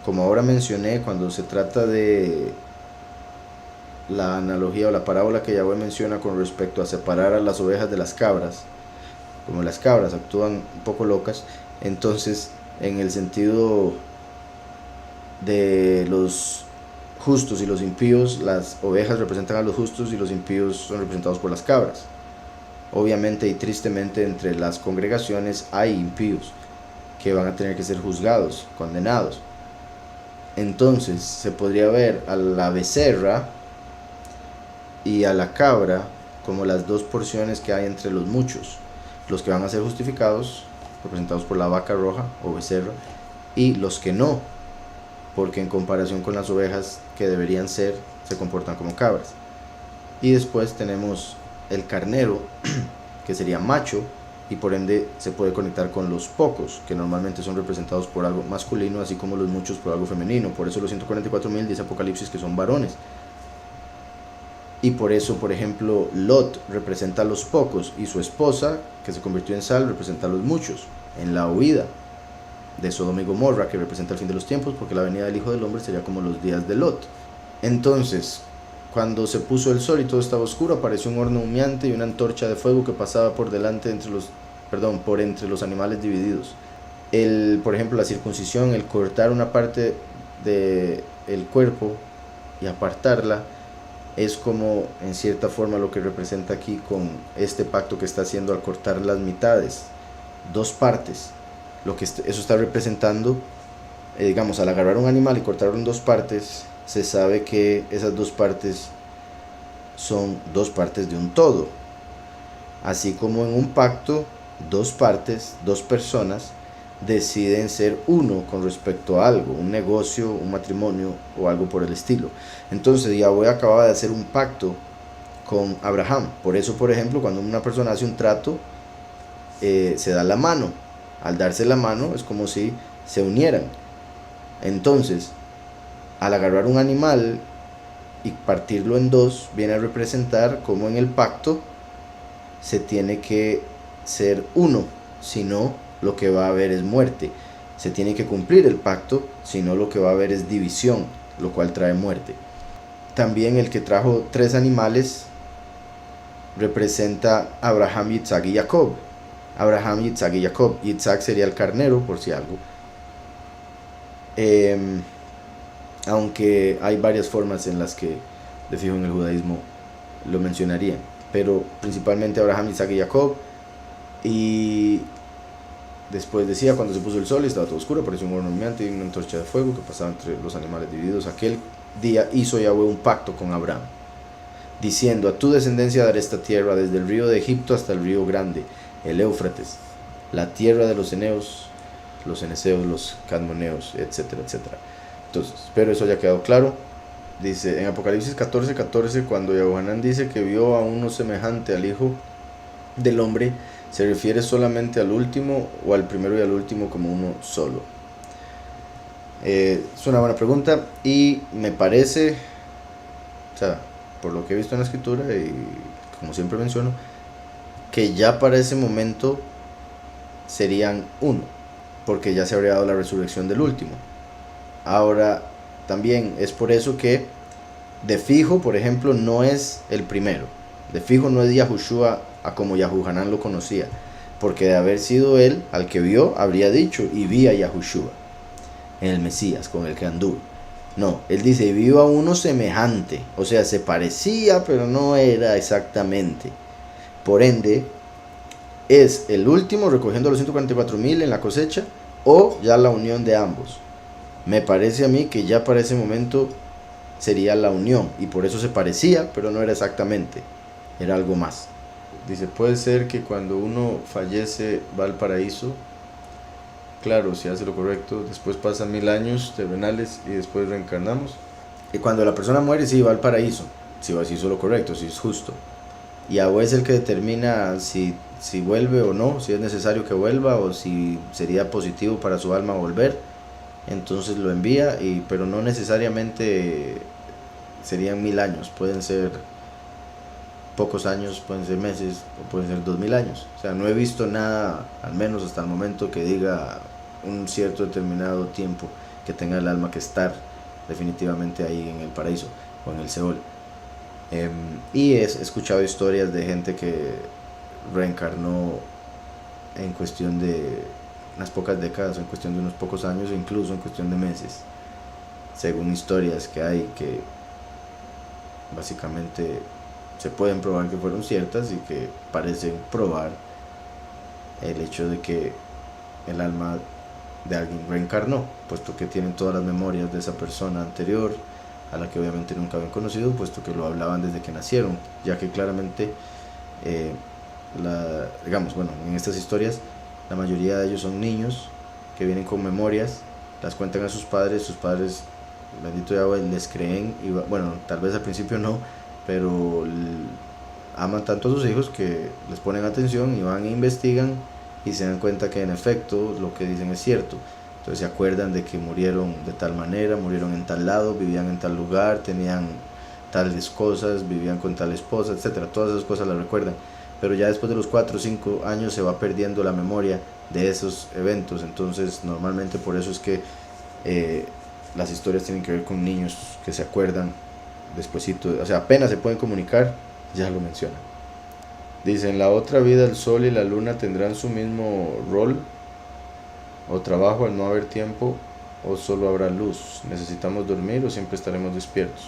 como ahora mencioné, cuando se trata de la analogía o la parábola que Yahweh menciona con respecto a separar a las ovejas de las cabras. Como las cabras actúan un poco locas, entonces en el sentido de los justos y los impíos, las ovejas representan a los justos y los impíos son representados por las cabras. Obviamente y tristemente entre las congregaciones hay impíos que van a tener que ser juzgados, condenados. Entonces se podría ver a la becerra y a la cabra como las dos porciones que hay entre los muchos: los que van a ser justificados, representados por la vaca roja o becerra, y los que no, porque en comparación con las ovejas que deberían ser, se comportan como cabras. Y después tenemos el carnero, que sería macho, y por ende se puede conectar con los pocos, que normalmente son representados por algo masculino, así como los muchos por algo femenino. Por eso los 144,000 dice Apocalipsis que son varones. Y por eso, por ejemplo, Lot representa a los pocos, y su esposa, que se convirtió en sal, representa a los muchos, en la huida de Sodoma y Gomorra, que representa el fin de los tiempos, porque la venida del Hijo del Hombre sería como los días de Lot. Entonces, cuando se puso el sol y todo estaba oscuro, apareció un horno humeante y una antorcha de fuego que pasaba por delante por entre los animales divididos. Por ejemplo, la circuncisión, el cortar una parte del cuerpo y apartarla, es como en cierta forma lo que representa aquí con este pacto que está haciendo al cortar las mitades, dos partes. Eso está representando, digamos, al agarrar un animal y cortarlo en dos partes, se sabe que esas dos partes son dos partes de un todo. Así como en un pacto, dos partes, dos personas, deciden ser uno con respecto a algo, un negocio, un matrimonio o algo por el estilo. Entonces Yahweh acababa de hacer un pacto con Abraham. Por eso, por ejemplo, cuando una persona hace un trato, se da la mano. Al darse la mano es como si se unieran. Entonces, al agarrar un animal y partirlo en dos, viene a representar como en el pacto se tiene que ser uno, si no, lo que va a haber es muerte. Se tiene que cumplir el pacto, si no, lo que va a haber es división, lo cual trae muerte. También el que trajo 3 animales representa a Abraham, Yitzhak y Jacob. Abraham, Yitzhak y Jacob. Yitzhak sería el carnero, por si algo. Aunque hay varias formas en las que, de fijo, en el judaísmo lo mencionarían, pero principalmente Abraham, Isaac y Jacob. Y después decía, cuando se puso el sol y estaba todo oscuro, apareció un horno humeante y una antorcha de fuego que pasaba entre los animales divididos. Aquel día hizo Yahweh un pacto con Abraham, diciendo: a tu descendencia daré esta tierra, desde el río de Egipto hasta el río grande, el Éufrates, la tierra de los eneos, los eneseos, los cadmoneos, etcétera, etcétera. Entonces, espero eso haya quedado claro. Dice en Apocalipsis 14:14, cuando Yohanan dice que vio a uno semejante al Hijo del Hombre, se refiere solamente al último o al primero y al último como uno solo. Es una buena pregunta y me parece, o sea, por lo que he visto en la escritura y como siempre menciono, que ya para ese momento serían uno, porque ya se habría dado la resurrección del último. Ahora, también es por eso que de fijo, por ejemplo, no es el primero. De fijo no es Yahushua a como Yahuhanan lo conocía, porque de haber sido él al que vio, habría dicho: y vi a Yahushua, en el Mesías, con el que anduve. No, él dice: y vio a uno semejante, o sea, se parecía, pero no era exactamente. Por ende, es el último recogiendo los 144,000 en la cosecha, o ya la unión de ambos. Me parece a mí que ya para ese momento sería la unión, y por eso se parecía, pero no era exactamente, era algo más. Dice, puede ser que cuando uno fallece va al paraíso. Claro, si hace lo correcto, después pasan 1000 años terrenales y después reencarnamos. Y cuando la persona muere, sí va al paraíso, si hizo lo correcto, si es justo. Y Yahweh es el que determina si vuelve o no, si es necesario que vuelva o si sería positivo para su alma volver. Entonces lo envía, pero no necesariamente serían 1000 años, pueden ser pocos años, pueden ser meses o pueden ser 2000 años. O sea, no he visto nada, al menos hasta el momento, que diga un cierto determinado tiempo que tenga el alma que estar definitivamente ahí en el paraíso o en el Seol. Y he escuchado historias de gente que reencarnó en cuestión de unas pocas décadas, en cuestión de unos pocos años, o incluso en cuestión de meses, según historias que hay que básicamente se pueden probar que fueron ciertas y que parecen probar el hecho de que el alma de alguien reencarnó, puesto que tienen todas las memorias de esa persona anterior, a la que obviamente nunca habían conocido, puesto que lo hablaban desde que nacieron, ya que claramente digamos, bueno, en estas historias la mayoría de ellos son niños que vienen con memorias, las cuentan a sus padres, bendito Yahweh, les creen, y bueno, tal vez al principio no, pero aman tanto a sus hijos que les ponen atención y van e investigan y se dan cuenta que en efecto lo que dicen es cierto. Entonces se acuerdan de que murieron de tal manera, murieron en tal lado, vivían en tal lugar, tenían tales cosas, vivían con tal esposa, etcétera. Todas esas cosas las recuerdan. Pero ya después de los 4 o 5 años se va perdiendo la memoria de esos eventos. Entonces normalmente por eso es que las historias tienen que ver con niños que se acuerdan despuesito, o sea, apenas se pueden comunicar, ya lo mencionan. Dice, en la otra vida el sol y la luna tendrán su mismo rol o trabajo al no haber tiempo, o solo habrá luz. ¿Necesitamos dormir o siempre estaremos despiertos?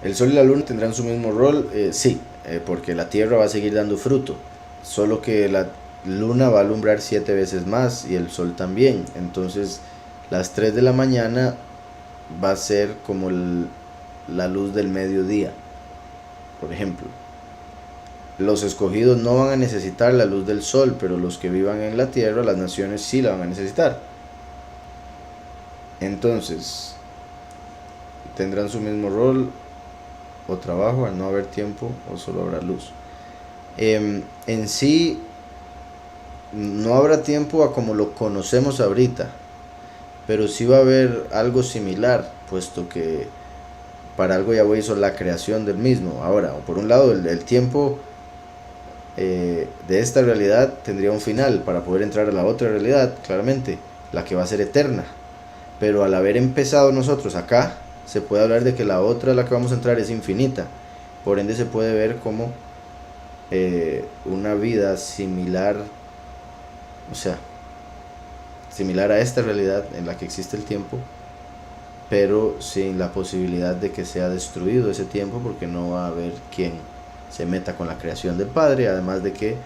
El sol y la luna tendrán su mismo rol, sí, porque la tierra va a seguir dando fruto, solo que la luna va a alumbrar 7 veces más y el sol también. Entonces las 3 de la mañana va a ser como la luz del mediodía, por ejemplo. los escogidos no van a necesitar la luz del sol, pero los que vivan en la tierra, las naciones sí la van a necesitar. Entonces, tendrán su mismo rol o trabajo al no haber tiempo o solo habrá luz. En sí, no habrá tiempo a como lo conocemos ahorita, pero sí va a haber algo similar, puesto que para algo Yahweh hizo la creación del mismo. Ahora, por un lado, el tiempo de esta realidad tendría un final para poder entrar a la otra realidad, claramente, la que va a ser eterna. Pero al haber empezado nosotros acá, se puede hablar de que la otra a la que vamos a entrar es infinita. Por ende se puede ver como una vida similar, o sea, similar a esta realidad en la que existe el tiempo, pero sin la posibilidad de que sea destruido ese tiempo, porque no va a haber quien se meta con la creación del Padre. Además de que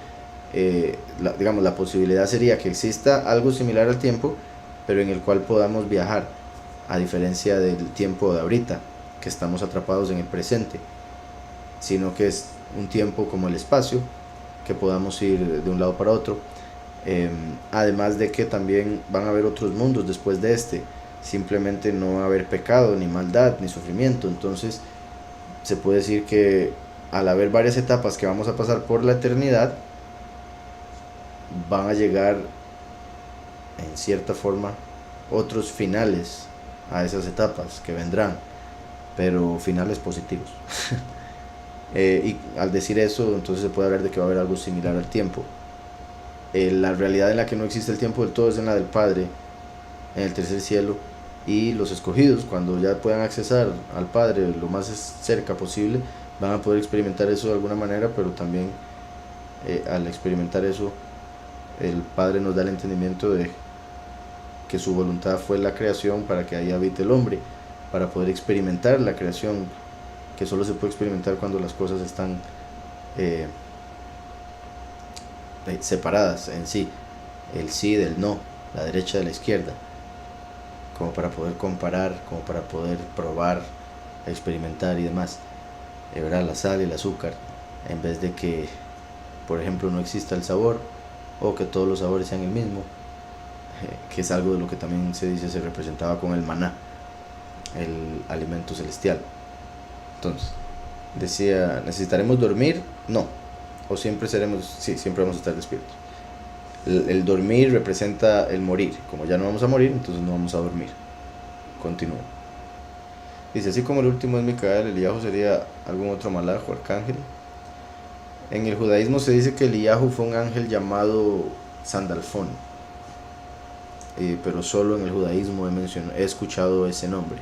digamos, la posibilidad sería que exista algo similar al tiempo, pero en el cual podamos viajar, a diferencia del tiempo de ahorita, que estamos atrapados en el presente, sino que es un tiempo como el espacio, que podamos ir de un lado para otro. Además de que también van a haber otros mundos después de este, simplemente no va a haber pecado, ni maldad, ni sufrimiento. Entonces se puede decir que al haber varias etapas que vamos a pasar por la eternidad, van a llegar en cierta forma otros finales a esas etapas que vendrán, pero finales positivos. Y al decir eso, entonces se puede hablar de que va a haber algo similar al tiempo. La realidad en la que no existe el tiempo del todo es en la del Padre, en el tercer cielo, y los escogidos, cuando ya puedan accesar al Padre lo más cerca posible, van a poder experimentar eso de alguna manera, pero también al experimentar eso, el Padre nos da el entendimiento de que su voluntad fue la creación para que ahí habite el hombre, para poder experimentar la creación, que solo se puede experimentar cuando las cosas están separadas en sí, el sí del no, la derecha de la izquierda, como para poder comparar, como para poder probar, experimentar y demás. ¿Verdad? La sal y el azúcar, en vez de que, por ejemplo, no exista el sabor, o que todos los sabores sean el mismo, que es algo de lo que también se dice se representaba con el maná, el alimento celestial. Entonces, decía, ¿necesitaremos dormir? No. O siempre seremos, sí, siempre vamos a estar despiertos. El dormir representa el morir. Como ya no vamos a morir, entonces no vamos a dormir. Continúa. Dice, así como el último es Micael, Eliyahu sería algún otro malaj o arcángel. En el judaísmo se dice que Eliyahu fue un ángel llamado Sandalfón, pero solo en el judaísmo he escuchado ese nombre.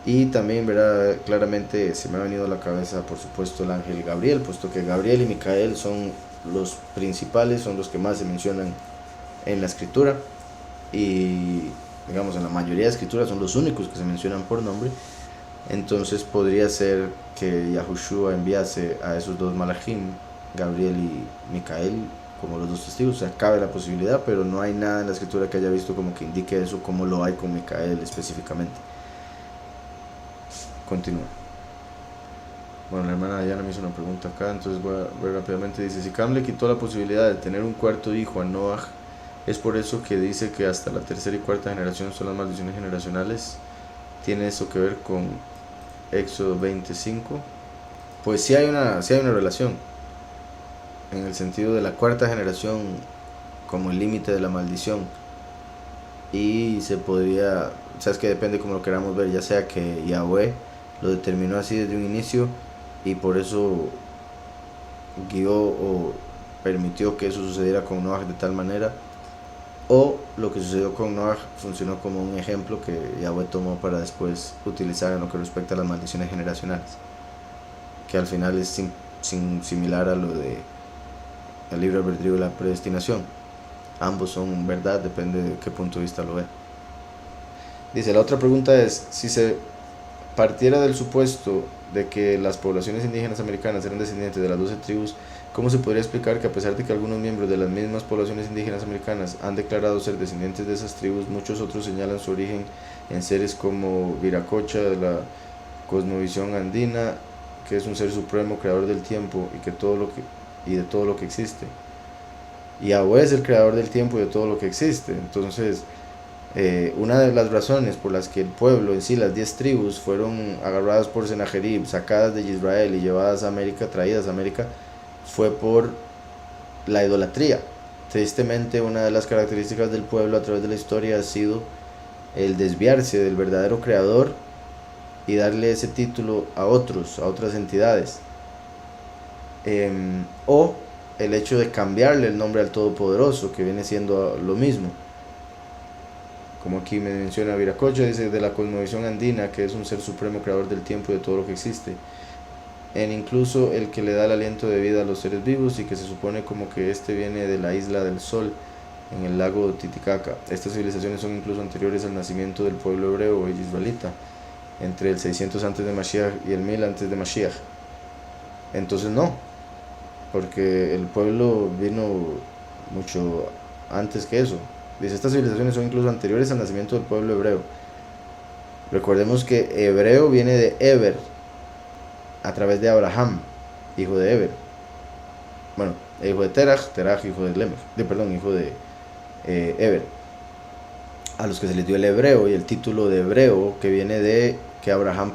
Y también, verá, claramente se me ha venido a la cabeza, por supuesto, el ángel Gabriel, puesto que Gabriel y Micael son los principales, son los que más se mencionan en la escritura, y digamos en la mayoría de escrituras son los únicos que se mencionan por nombre. Entonces podría ser que Yahushua enviase a esos dos malajim, Gabriel y Micael, como los dos testigos. O sea, cabe la posibilidad, pero no hay nada en la escritura que haya visto como que indique eso, como lo hay con Micael específicamente. Continúa. Bueno, la hermana Diana me hizo una pregunta acá, entonces voy a ver rápidamente. Dice, si Cam le quitó la posibilidad de tener un cuarto hijo a Noah, ¿es por eso que dice que hasta la tercera y cuarta generación son las maldiciones generacionales? ¿Tiene eso que ver con Éxodo 25? Pues sí hay una relación, en el sentido de la cuarta generación como el límite de la maldición. Y se podría, o sea, es que depende como lo queramos ver, ya sea que Yahweh lo determinó así desde un inicio y por eso guió o permitió que eso sucediera con Noah de tal manera, o lo que sucedió con Noah funcionó como un ejemplo que Yahweh tomó para después utilizar en lo que respecta a las maldiciones generacionales, que al final es similar a lo de el libre albedrío y la predestinación. Ambos son verdad, depende de qué punto de vista lo ve. Dice, la otra pregunta es, si se partiera del supuesto de que las poblaciones indígenas americanas eran descendientes de las 12 tribus, ¿cómo se podría explicar que a pesar de que algunos miembros de las mismas poblaciones indígenas americanas han declarado ser descendientes de esas tribus, muchos otros señalan su origen en seres como Viracocha de la cosmovisión andina, que es un ser supremo, creador del tiempo y de todo lo que existe. Y Yahweh es el creador del tiempo y de todo lo que existe. Entonces, una de las razones por las que el pueblo en sí, las 10 tribus, fueron agarradas por Sennacherib, sacadas de Israel y llevadas a América, traídas a América, fue por la idolatría. Tristemente, una de las características del pueblo a través de la historia ha sido el desviarse del verdadero creador y darle ese título a otras entidades, o el hecho de cambiarle el nombre al Todopoderoso, que viene siendo lo mismo. Como aquí me menciona Viracocha, dice de la cosmovisión andina, que es un ser supremo creador del tiempo y de todo lo que existe, en incluso el que le da el aliento de vida a los seres vivos, y que se supone como que este viene de la isla del sol en el lago Titicaca. Estas civilizaciones son incluso anteriores al nacimiento del pueblo hebreo o israelita, entre el 600 antes de Mashiach y el 1000 antes de Mashiach. Entonces no, porque el pueblo vino mucho antes que eso. Dice, estas civilizaciones son incluso anteriores al nacimiento del pueblo hebreo. Recordemos que hebreo viene de Eber, a través de Abraham, hijo de Eber. Bueno, hijo de Terach hijo de Lemech, hijo de Eber. A los que se les dio el hebreo y el título de hebreo, que viene de que Abraham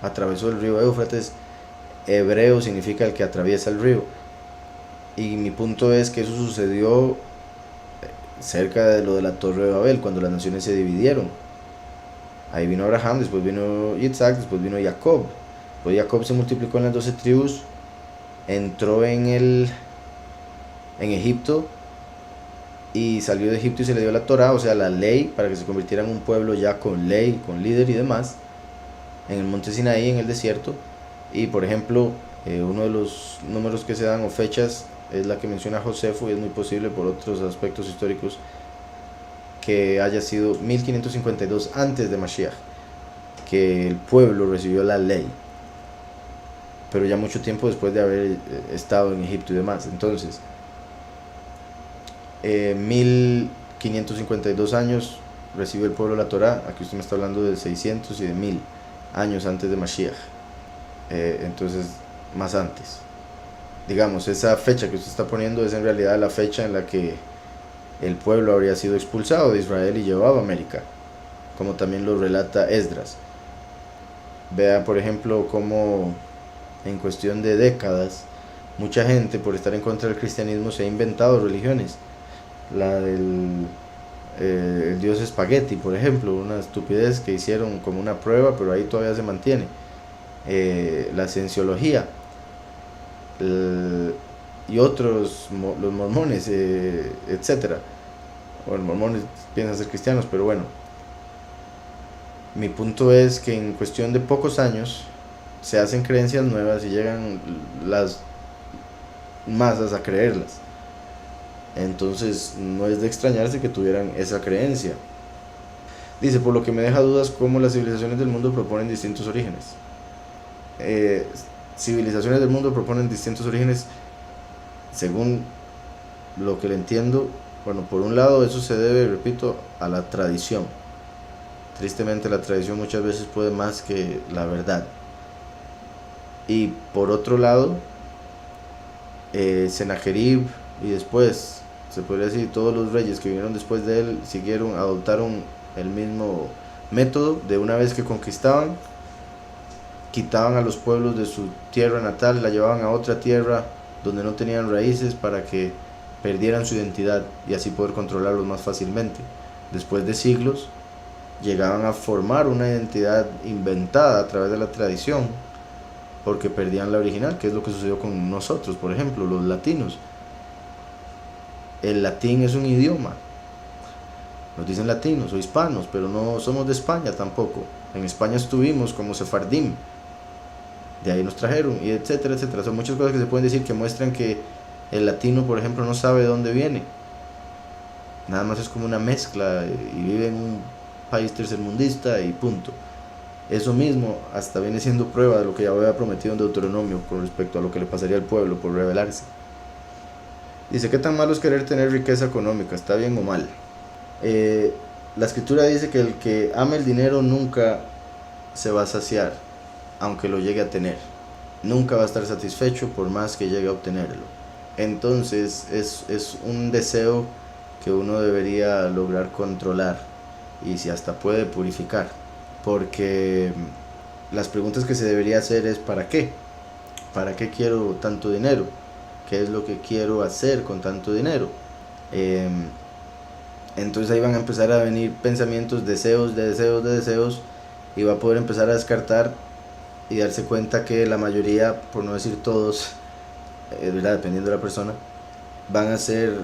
atravesó el río Éufrates. Hebreo significa el que atraviesa el río. Y mi punto es que eso sucedió cerca de lo de la Torre de Babel, cuando las naciones se dividieron. Ahí vino Abraham, después vino Isaac, después vino Jacob. Pues Jacob se multiplicó en las 12 tribus, entró en Egipto, y salió de Egipto y se le dio la Torá, o sea, la ley, para que se convirtiera en un pueblo ya con ley, con líder y demás, en el monte Sinaí, en el desierto. Y por ejemplo, uno de los números que se dan o fechas es la que menciona Josefo, y es muy posible por otros aspectos históricos que haya sido 1552 antes de Mashiach, que el pueblo recibió la ley, pero ya mucho tiempo después de haber estado en Egipto y demás. Entonces, 1552 años recibió el pueblo la Torá. Aquí usted me está hablando de 600 y de 1000 años antes de Mashiach. Entonces, más antes. Digamos, esa fecha que usted está poniendo es en realidad la fecha en la que el pueblo habría sido expulsado de Israel y llevado a América, como también lo relata Esdras. Vea, por ejemplo, cómo en cuestión de décadas mucha gente, por estar en contra del cristianismo, se ha inventado religiones. La del el dios espagueti, por ejemplo, una estupidez que hicieron como una prueba, pero ahí todavía se mantiene. La cienciología, y otros, los mormones, etcétera. Bueno, mormones piensan ser cristianos, pero bueno. Mi punto es que en cuestión de pocos años se hacen creencias nuevas y llegan las masas a creerlas. Entonces no es de extrañarse que tuvieran esa creencia. Dice, por lo que me deja dudas cómo las civilizaciones del mundo proponen distintos orígenes. Civilizaciones del mundo proponen distintos orígenes, según lo que le entiendo. Bueno, por un lado eso se debe, repito, a la tradición. Tristemente la tradición muchas veces puede más que la verdad. Y por otro lado, Sennacherib y después, se podría decir, todos los reyes que vinieron después de él adoptaron el mismo método. De una vez que conquistaban, quitaban a los pueblos de su tierra natal, la llevaban a otra tierra donde no tenían raíces, para que perdieran su identidad y así poder controlarlos más fácilmente. Después de siglos llegaban a formar una identidad inventada a través de la tradición, porque perdían la original, que es lo que sucedió con nosotros, por ejemplo, los latinos. El latín es un idioma, nos dicen latinos o hispanos, pero no somos de España tampoco. En España estuvimos como sefardim, de ahí nos trajeron, y etcétera, etcétera. Son muchas cosas que se pueden decir que muestran que el latino, por ejemplo, no sabe de dónde viene. Nada más es como una mezcla y vive en un país tercermundista y punto. Eso mismo hasta viene siendo prueba de lo que ya había prometido en Deuteronomio con respecto a lo que le pasaría al pueblo por rebelarse. Dice, ¿qué tan malo es querer tener riqueza económica? ¿Está bien o mal? La escritura dice que el que ama el dinero nunca se va a saciar, aunque lo llegue a tener. nunca va a estar satisfecho por más que llegue a obtenerlo. Entonces es un deseo que uno debería lograr controlar y si hasta puede purificar, porque las preguntas que se debería hacer es ¿para qué? ¿Para qué quiero tanto dinero? ¿Qué es lo que quiero hacer con tanto dinero? Entonces ahí van a empezar a venir pensamientos, deseos, de deseos, de deseos, y va a poder empezar a descartar y darse cuenta que la mayoría, por no decir todos, ¿verdad? Dependiendo de la persona, van a ser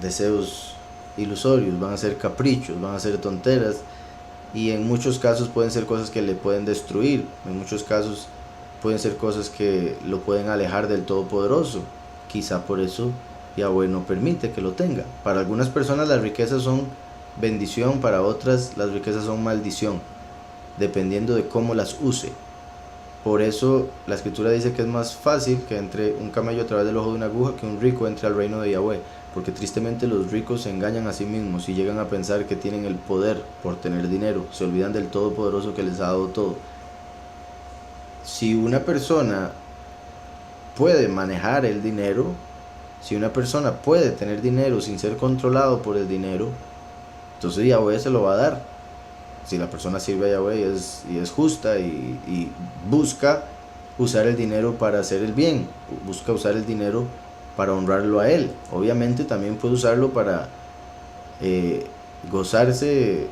deseos ilusorios, van a ser caprichos, van a ser tonteras, y en muchos casos pueden ser cosas que le pueden destruir, en muchos casos pueden ser cosas que lo pueden alejar del Todopoderoso. Quizá por eso Yahweh no permite que lo tenga. Para algunas personas las riquezas son bendición, para otras las riquezas son maldición, dependiendo de cómo las use. Por eso la escritura dice que es más fácil que entre un camello a través del ojo de una aguja que un rico entre al reino de Yahweh, porque tristemente los ricos se engañan a sí mismos y llegan a pensar que tienen el poder por tener dinero, se olvidan del Todopoderoso que les ha dado todo. Si una persona puede manejar el dinero, si una persona puede tener dinero sin ser controlado por el dinero, entonces Yahweh se lo va a dar. Si la persona sirve a Yahweh y es justa y busca usar el dinero para hacer el bien, busca usar el dinero para honrarlo a Él. Obviamente también puede usarlo para gozarse.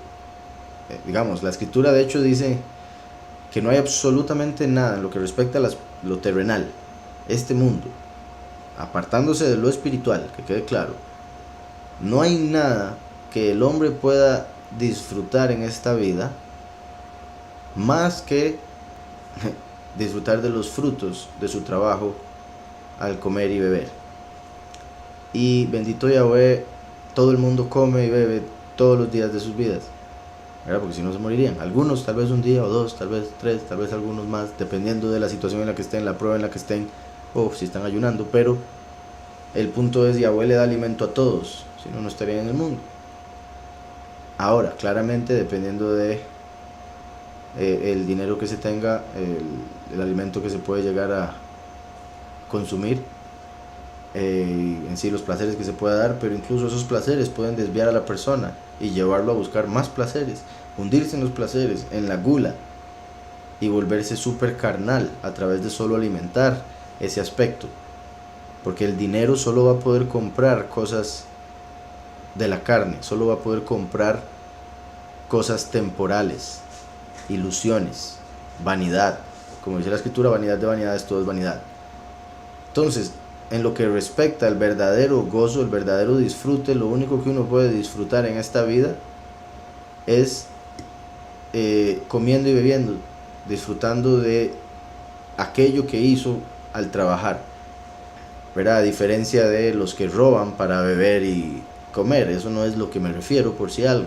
Digamos, la escritura de hecho dice que no hay absolutamente nada en lo que respecta a lo terrenal, este mundo, apartándose de lo espiritual, que quede claro, no hay nada que el hombre pueda disfrutar en esta vida más que disfrutar de los frutos de su trabajo al comer y beber. Y bendito Yahweh, todo el mundo come y bebe todos los días de sus vidas, ¿verdad? Porque si no se morirían. Algunos tal vez un día o dos, tal vez tres, tal vez algunos más, dependiendo de la situación en la que estén, la prueba en la que estén, o si están ayunando. Pero el punto es, Yahweh le da alimento a todos, si no, no estarían en el mundo. Ahora, claramente, dependiendo de el dinero que se tenga, el alimento que se puede llegar a consumir, en sí los placeres que se pueda dar, pero incluso esos placeres pueden desviar a la persona y llevarlo a buscar más placeres, hundirse en los placeres, en la gula, y volverse súper carnal a través de solo alimentar ese aspecto, porque el dinero solo va a poder comprar cosas de la carne, solo va a poder comprar cosas temporales, ilusiones, vanidad. Como dice la escritura, vanidad de vanidades, todo es vanidad. Entonces, en lo que respecta al verdadero gozo, el verdadero disfrute, lo único que uno puede disfrutar en esta vida es comiendo y bebiendo, disfrutando de aquello que hizo al trabajar, ¿verdad? A diferencia de los que roban para beber y comer, eso no es lo que me refiero, por si algo.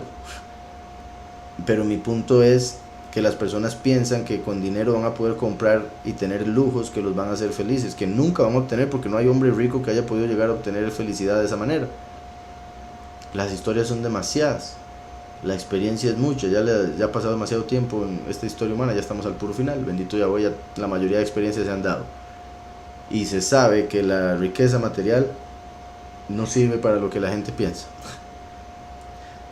Pero mi punto es que las personas piensan que con dinero van a poder comprar y tener lujos que los van a hacer felices, que nunca van a obtener, porque no hay hombre rico que haya podido llegar a obtener felicidad de esa manera. Las historias son demasiadas, la experiencia es mucha, ya ha pasado demasiado tiempo en esta historia humana, ya estamos al puro final, bendito Yahweh, ya la mayoría de experiencias se han dado. Y se sabe que la riqueza material no sirve para lo que la gente piensa.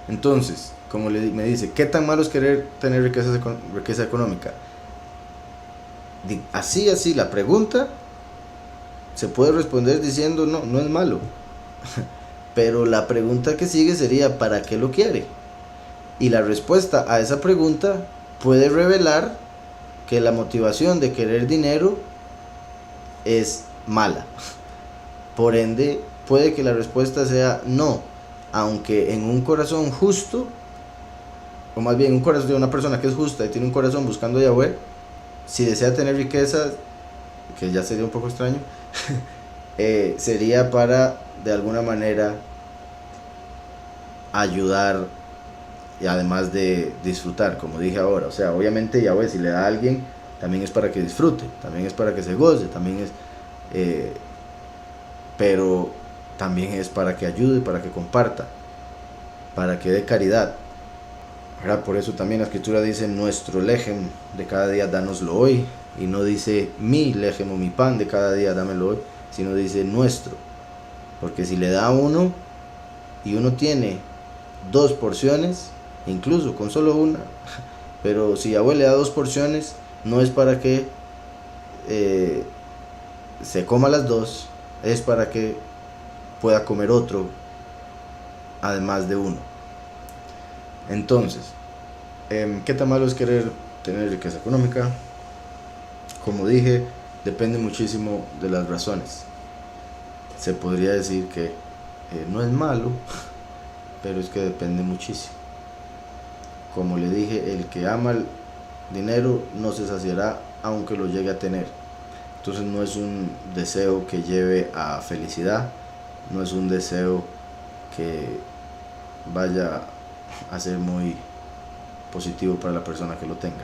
Entonces, como me dice, ¿qué tan malo es querer tener riqueza económica? Así, la pregunta se puede responder diciendo no, no es malo. Pero la pregunta que sigue sería, ¿para qué lo quiere? Y la respuesta a esa pregunta puede revelar que la motivación de querer dinero es mala. Por ende, puede que la respuesta sea no, aunque en un corazón justo, o más bien un corazón de una persona que es justa y tiene un corazón buscando a Yahweh, si desea tener riqueza, que ya sería un poco extraño, sería para de alguna manera ayudar y además de disfrutar, como dije ahora. O sea, obviamente Yahweh si le da a alguien también es para que disfrute, también es para que se goce, también es pero también es para que ayude, para que comparta, para que dé caridad, ¿verdad? Por eso también la escritura dice, nuestro lejem de cada día dánoslo hoy, Y no dice mi lejem o mi pan de cada día, dámelo hoy, sino dice nuestro. Porque si le da a uno y uno tiene 2 porciones, incluso con solo una, pero si Yahweh le da 2 porciones, no es para que se coma las 2, es para que pueda comer otro, además de uno. Entonces, ¿qué tan malo es querer tener riqueza económica? Como dije, depende muchísimo de las razones. Se podría decir que no es malo, pero es que depende muchísimo. Como le dije, el que ama el dinero no se saciará aunque lo llegue a tener. Entonces no es un deseo que lleve a felicidad, no es un deseo que vaya a ser muy positivo para la persona que lo tenga.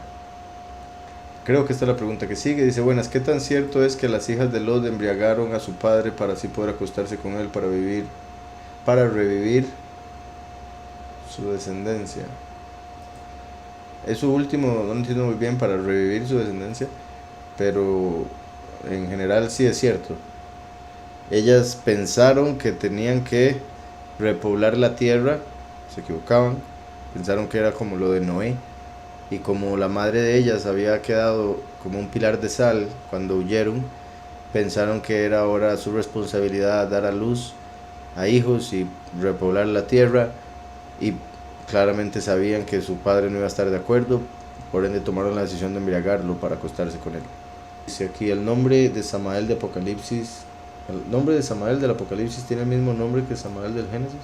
Creo que esta es la pregunta que sigue. Dice, buenas, ¿qué tan cierto es que las hijas de Lot embriagaron a su padre para así poder acostarse con él para revivir su descendencia? Eso último no lo entiendo muy bien, para revivir su descendencia, pero en general sí es cierto. Ellas pensaron que tenían que repoblar la tierra, se equivocaban, pensaron que era como lo de Noé, y como la madre de ellas había quedado como un pilar de sal cuando huyeron, pensaron que era ahora su responsabilidad dar a luz a hijos y repoblar la tierra, y claramente sabían que su padre no iba a estar de acuerdo, por ende tomaron la decisión de embriagarlo para acostarse con él. Dice aquí, el nombre de Samael de Apocalipsis, el nombre de Samael del Apocalipsis tiene el mismo nombre que Samael del Génesis.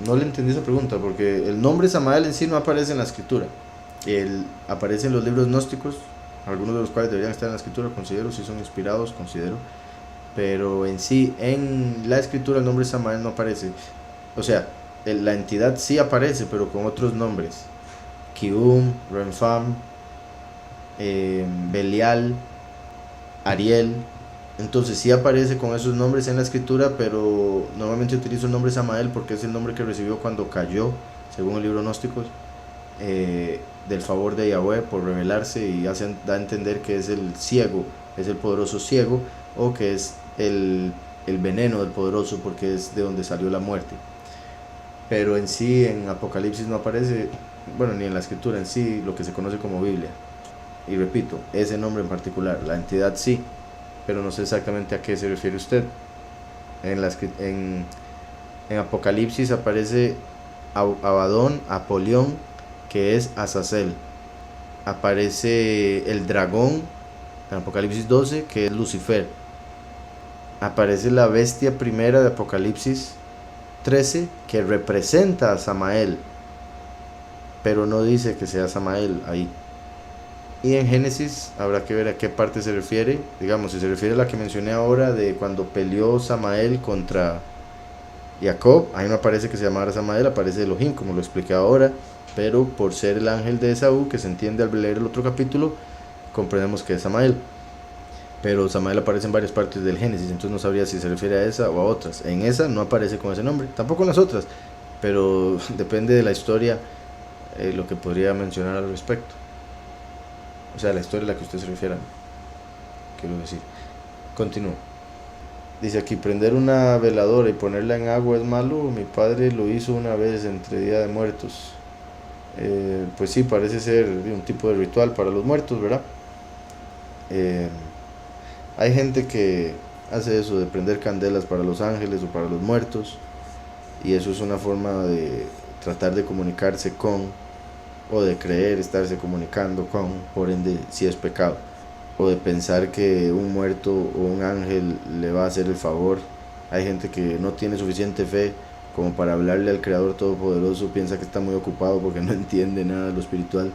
No le entendí esa pregunta, porque el nombre Samael en sí no aparece en la escritura. Aparece en los libros gnósticos, algunos de los cuales deberían estar en la escritura, considero, si son inspirados, considero, pero en sí, en la escritura el nombre Samael no aparece. O sea, la entidad sí aparece, pero con otros nombres: Kium, Renfam, Belial, Ariel. Entonces sí aparece con esos nombres en la escritura, pero normalmente utilizo el nombre Samael porque es el nombre que recibió cuando cayó, según el libro gnósticos, del favor de Yahweh por revelarse, y da a entender que es el ciego, es el poderoso ciego, o que es el veneno del poderoso, porque es de donde salió la muerte. Pero en sí, en Apocalipsis no aparece, bueno, ni en la escritura en sí, lo que se conoce como Biblia. Y repito, ese nombre en particular, la entidad sí, pero no sé exactamente a qué se refiere usted. En Apocalipsis aparece Abadón, Apolión, que es Azazel. Aparece el dragón en Apocalipsis 12, que es Lucifer. Aparece la bestia primera de Apocalipsis 13, que representa a Samael, pero no dice que sea Samael ahí. Y en Génesis habrá que ver a qué parte se refiere. Digamos, si se refiere a la que mencioné ahora, de cuando peleó Samael contra Jacob, ahí no aparece que se llamara Samael, aparece Elohim, como lo expliqué ahora, pero por ser el ángel de Esaú, que se entiende al leer el otro capítulo, comprendemos que es Samael. Pero Samael aparece en varias partes del Génesis, entonces no sabría si se refiere a esa o a otras. En esa no aparece con ese nombre, tampoco en las otras, pero depende de la historia, lo que podría mencionar al respecto. O sea, la historia a la que usted se refiera, quiero decir. Continúo. Dice aquí, prender una veladora y ponerla en agua es malo. Mi padre lo hizo una vez entre Día de Muertos. Pues sí, parece ser un tipo de ritual para los muertos, ¿verdad? Hay gente que hace eso de prender candelas para los ángeles o para los muertos, y eso es una forma de tratar de comunicarse con, o de creer estarse comunicando con, por ende si es pecado, o de pensar que un muerto o un ángel le va a hacer el favor. Hay gente que no tiene suficiente fe como para hablarle al Creador Todopoderoso, piensa que está muy ocupado porque no entiende nada de lo espiritual,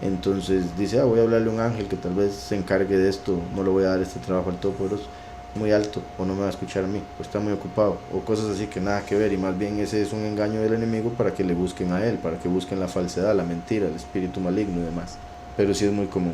entonces dice, voy a hablarle a un ángel que tal vez se encargue de esto, no le voy a dar este trabajo al Todopoderoso, muy alto, o no me va a escuchar a mí, o está muy ocupado, o cosas así que nada que ver, y más bien ese es un engaño del enemigo para que le busquen a él, para que busquen la falsedad, la mentira, el espíritu maligno y demás. Pero sí es muy común.